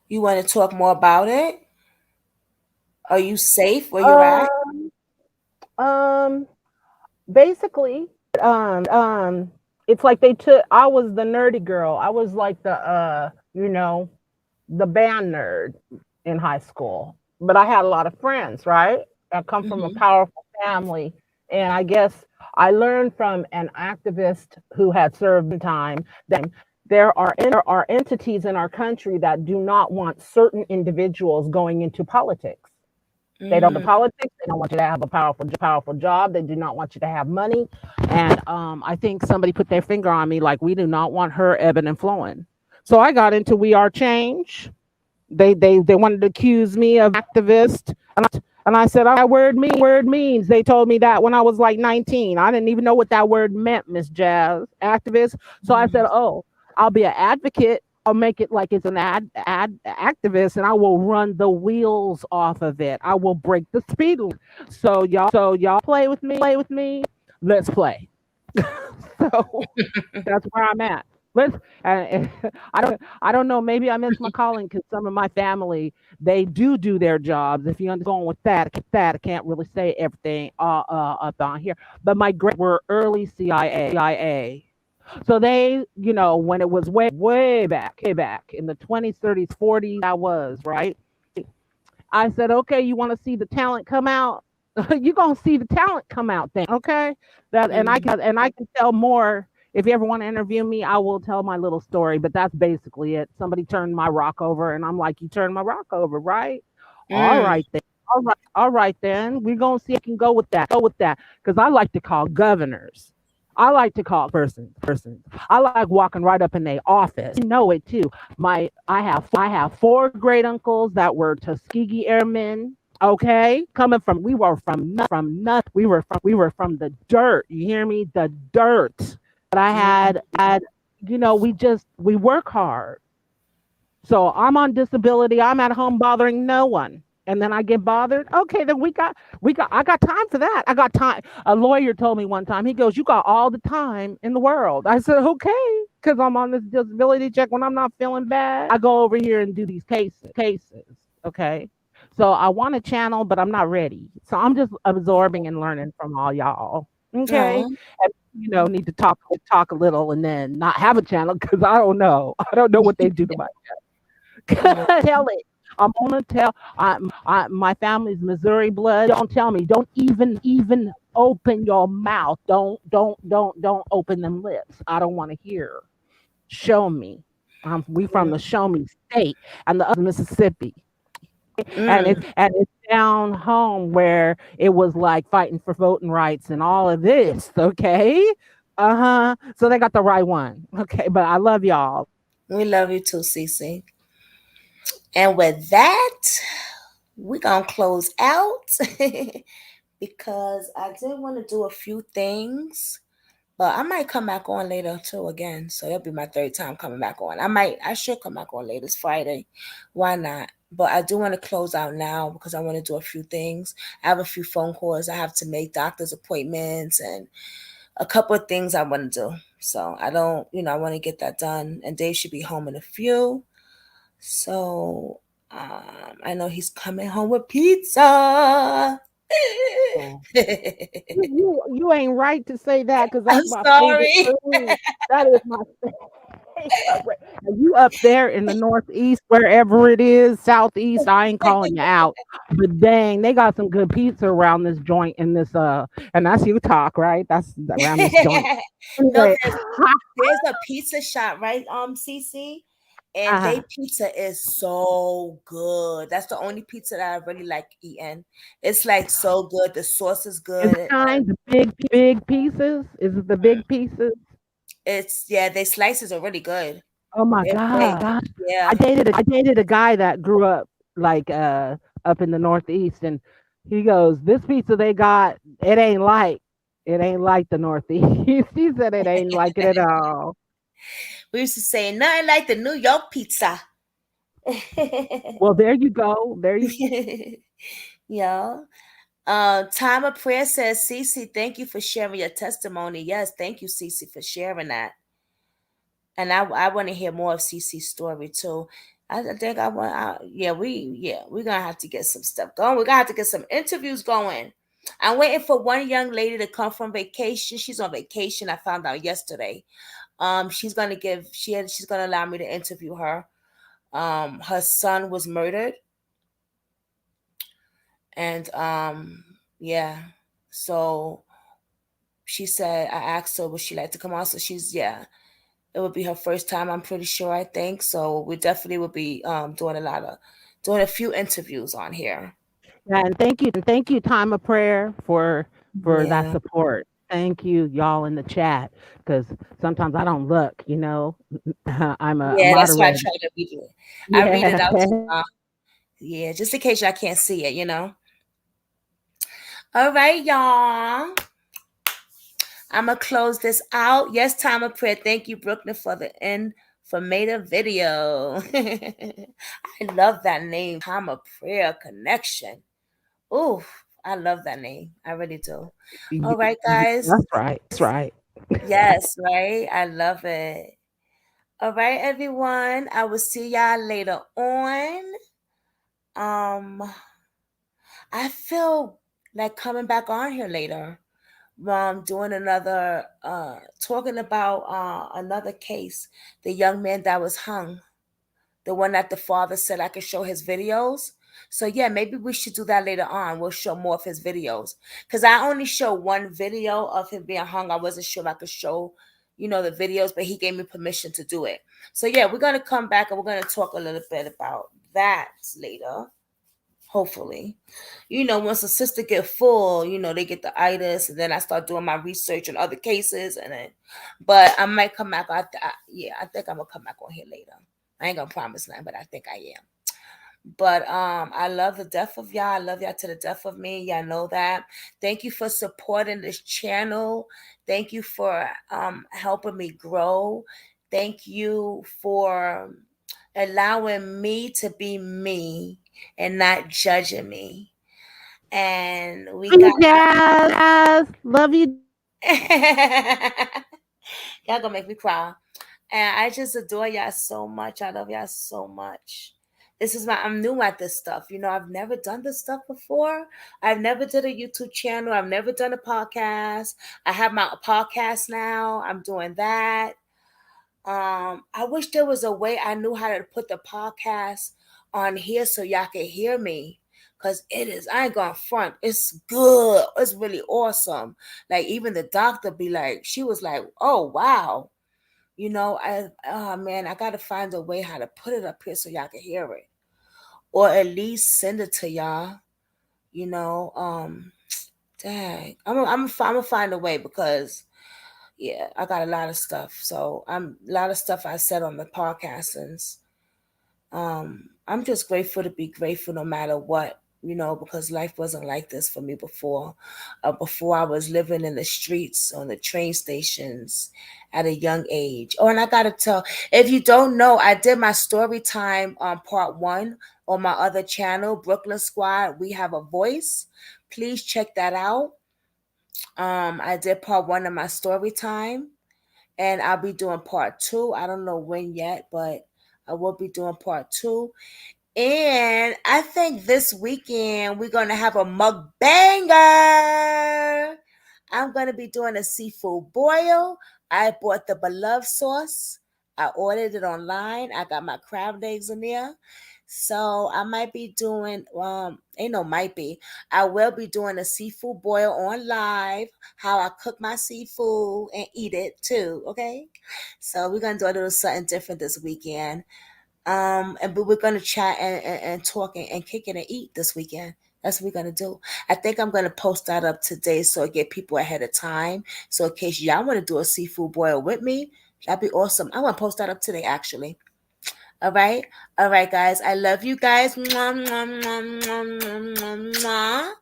you want to talk more about it? Are you safe where you're at? um um basically it's like they took. I was the nerdy girl. I was like the the band nerd in high school, but I had a lot of friends, right? I come from a Hmm. powerful family, and I guess I learned from an activist who had served time that there are entities in our country that do not want certain individuals going into politics. They don't Mm, want politics. They don't want you to have a powerful job. They do not want you to have money. And I think somebody put their finger on me, like we do not want her ebbing and flowing. So I got into We Are Change. They wanted to accuse me of activist, and I said, word means. They told me that when I was like 19. I didn't even know what that word meant, Miss Jazz, activist. So I said, mm, oh, I'll be an advocate. I'll make it like it's an ad activist, and I will run the wheels off of it. I will break the speed limit. So y'all play with me. Let's play. So that's where I'm at. Let's. Uh, I don't know. Maybe I missed my calling because some of my family they do their jobs. If you understand going with that, I can't really say everything up on here. But my great were early CIA. So they, when it was way back in the 20s, 30s, 40s, I was right. I said, okay, you want to see the talent come out? You're gonna see the talent come out then, okay? That mm. and I can tell more. If you ever want to interview me, I will tell my little story, but that's basically it. Somebody turned my rock over, and I'm like, you turned my rock over, right? All Mm. right then. All right then. We're gonna see if I can go with that. Because I like to call governors. I like to call persons. I like walking right up in their office. You know it too. I have four great uncles that were Tuskegee Airmen. Okay, coming from we were from nothing. We were from the dirt. You hear me? The dirt. But I Mm. had we work hard. So I'm on disability. I'm at home bothering no one. And then I get bothered. Okay, then I got time for that. I got time. A lawyer told me one time, he goes, you got all the time in the world. I said, okay, because I'm on this disability check when I'm not feeling bad. I go over here and do these cases. Okay. So I want a channel, but I'm not ready. So I'm just absorbing and learning from all y'all. Okay. Oh. And need to talk a little and then not have a channel because I don't know. I don't know what they do to my Oh. tell it. I'm gonna tell. My family's Missouri blood. Don't tell me. Don't even Open your mouth. Don't open them lips. I don't want to hear. Show me. We from the show me state, and the other Mississippi, Mm. and it's down home where it was like fighting for voting rights and all of this. Okay, So they got the right one. Okay, but I love y'all. We love you too, Cece. And with that, we're gonna close out because I did want to do a few things, but I might come back on later too again. So that'll be my third time coming back on. I should come back on later. It's Friday. Why not? But I do want to close out now because I want to do a few things. I have a few phone calls I have to make, doctor's appointments, and a couple of things I want to do. So I don't, I want to get that done. And Dave should be home in a few. So I know he's coming home with pizza. Oh, you ain't right to say that because I'm that's my favorite sorry. food. That is my favorite. And you up there in the northeast, wherever it is, southeast. I ain't calling you out, but dang, they got some good pizza around this joint in this and that's you talk right. That's around this joint. No, Anyway, there's a pizza shop, right, CC? And they uh, pizza is so good. That's the only pizza that I really like eating. It's like so good. The sauce is is good. it kind the big pieces? Is it the big pieces? It's yeah, their slices are really good. Oh my They're big. god! Yeah. I dated a guy that grew up like up in the Northeast, and he goes, "This pizza they got, it ain't like the Northeast." He said it ain't like it at all. We used to say nothing like the New York pizza. Well, there you go. There you. Yeah. Time of prayer says, Cece, thank you for sharing your testimony. Yes, thank you, Cece, for sharing that. And I want to hear more of Cece's story too. I think I want. We're gonna have to get some stuff going. We're gonna have to get some interviews going. I'm waiting for one young lady to come from vacation. She's on vacation. I found out yesterday. She's gonna allow me to interview her. Her son was murdered, and yeah. So she said I asked her would she like to come on. So it would be her first time. I'm pretty sure. I think so. We definitely would be doing a few interviews on here. Yeah, and thank you, time of prayer for that Yeah, support. Thank you, y'all in the chat, because sometimes I don't look. I'm a yeah. That's why I moderator. try to read it. I read it Yeah. out to y'all. Yeah, just in case y'all can't see it. All right, y'all. I'm gonna close this out. Yes, time of prayer. Thank you, Brooklyn, for the informative video. I love that name, time of prayer connection. Ooh, I love that name. I really do. All right, guys. That's right. That's right. Yes, right. I love it. All right, everyone. I will see y'all later on. Um, I feel like coming back on here later. Doing another talking about another case, the young man that was hung, the one that the father said I could show his videos. So yeah, maybe we should do that later on. We'll show more of his videos because I only show one video of him being hung. I wasn't sure if I could show, the videos, but he gave me permission to do it. So yeah, we're gonna come back and we're gonna talk a little bit about that later. Hopefully, once the sister get full, they get the itis, and then I start doing my research on other cases, and then, but I might come back. I think I'm gonna come back on here later. I ain't gonna promise nothing, but I think I am. But I love the death of y'all. I love y'all to the death of me. Y'all know that. Thank you for supporting this channel. Thank you for helping me grow. Thank you for allowing me to be me and not judging me. And we got Jazz. Love you. y'all gonna make me cry. And I just adore y'all so much. I love y'all so much. I'm new at this stuff. I've never done this stuff before. I've never did a YouTube channel. I've never done a podcast. I have my podcast now. I'm doing that. I wish there was a way I knew how to put the podcast on here so y'all could hear me. Cause it is, I ain't gonna front. It's good. It's really awesome. Like even the doctor be like, she was like, oh wow. Oh man, I gotta find a way how to put it up here so y'all can hear it. Or at least send it to y'all. You know, dang. I'm gonna find a way because yeah, I got a lot of stuff. So a lot of stuff I said on the podcastings. I'm just grateful to be grateful no matter what, because life wasn't like this for me before. Before I was living in the streets, on the train stations at a young age. Oh, and I gotta tell, if you don't know, I did my story time part 1 on my other channel, Brooklyn Squad. We Have a Voice. Please check that out. I did part 1 of my story time, and I'll be doing part 2. I don't know when yet, but I will be doing part 2. And I think this weekend we're going to have a mukbanger. I'm going to be doing a seafood boil. I bought the beloved sauce. I ordered it online. I got my crab legs in there. So I might be doing, ain't no might be. I will be doing a seafood boil on live, how I cook my seafood and eat it too, okay? So we're going to do a little something different this weekend. But we're gonna chat and talk and kick it and eat this weekend. That's what we're gonna do. I think I'm gonna post that up today so I get people ahead of time. So in case y'all want to do a seafood boil with me, that'd be awesome. I want to post that up today actually. All right, guys. I love you guys. Mwah, mwah, mwah, mwah, mwah, mwah, mwah.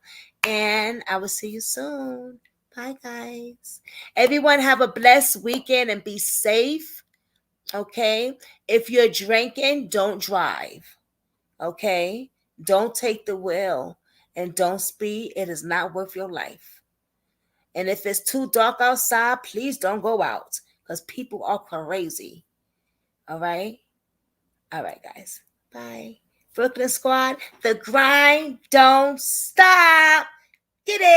And I will see you soon. Bye, guys. Everyone have a blessed weekend and be safe. Okay. If you're drinking, don't drive. Okay. Don't take the wheel and don't speed. It is not worth your life. And if it's too dark outside, please don't go out because people are crazy. All right. All right, guys. Bye. Brooklyn Squad, the grind don't stop. Get it.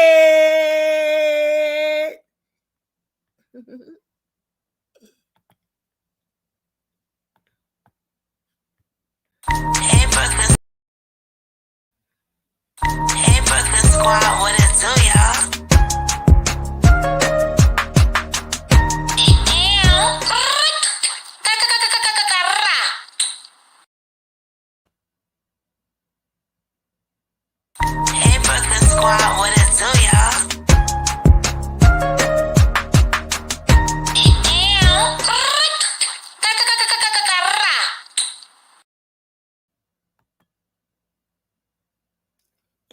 Hey, Brooklyn. Hey, Brooklyn Squad, what it do, y'all? Hey, Brooklyn Squad, what it do, y'all?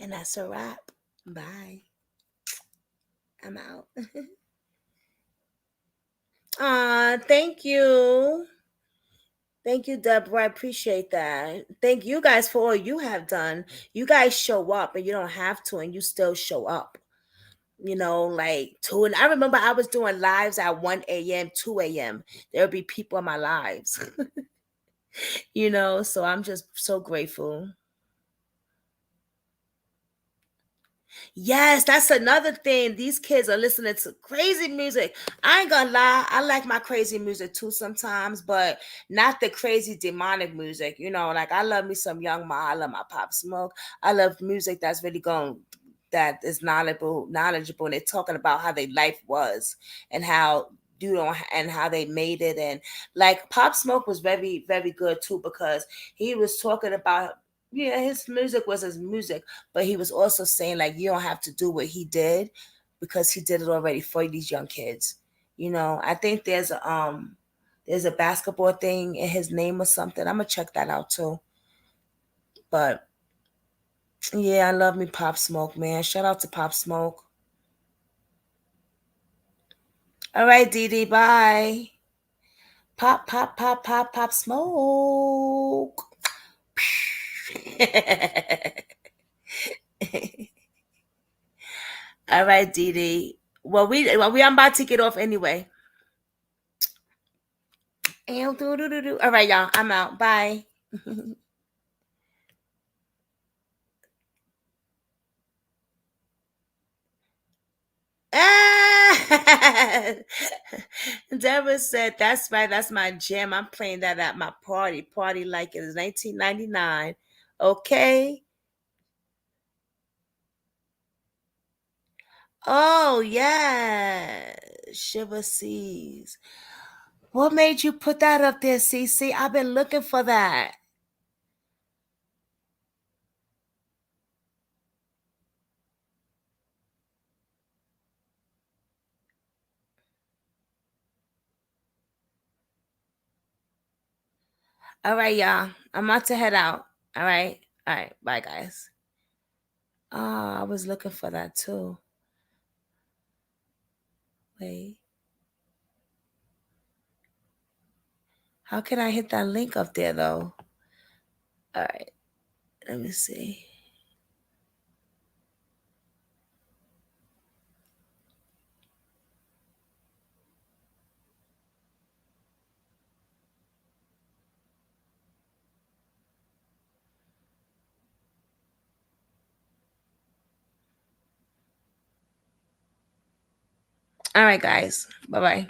And that's a wrap. Bye. I'm out. Thank you. Thank you, Deborah. I appreciate that. Thank you guys for all you have done. You guys show up and you don't have to, and you still show up. Like 2. And I remember I was doing lives at 1 a.m., 2 a.m. There would be people in my lives. So I'm just so grateful. Yes, that's another thing. These kids are listening to crazy music. I ain't gonna lie, I like my crazy music too sometimes, but not the crazy demonic music. Like I love me some Young Ma, I love my Pop Smoke. I love music that's really that is knowledgeable, and they're talking about how their life was and how and how they made it. And like Pop Smoke was very, very good too, because he was talking about, his music was his music, but he was also saying like you don't have to do what he did because he did it already for these young kids. I think there's a basketball thing in his name or something. I'm gonna check that out too. But yeah, I love me Pop Smoke, man. Shout out to Pop Smoke. All right, Dee Dee, bye. Pop, pop, pop, pop, pop, smoke. All right, Dee Dee. Well, I'm about to get off anyway. All right, y'all. I'm out. Bye. Deborah said, that's right. That's my jam. I'm playing that at my party. Party like it is 1999. Okay. Oh, yeah. Shiver Seas. What made you put that up there, CC? I've been looking for that. All right, y'all. I'm about to head out. All right. All right. Bye, guys. Oh, I was looking for that too. Wait. How can I hit that link up there, though? All right. Let me see. All right, guys. Bye-bye.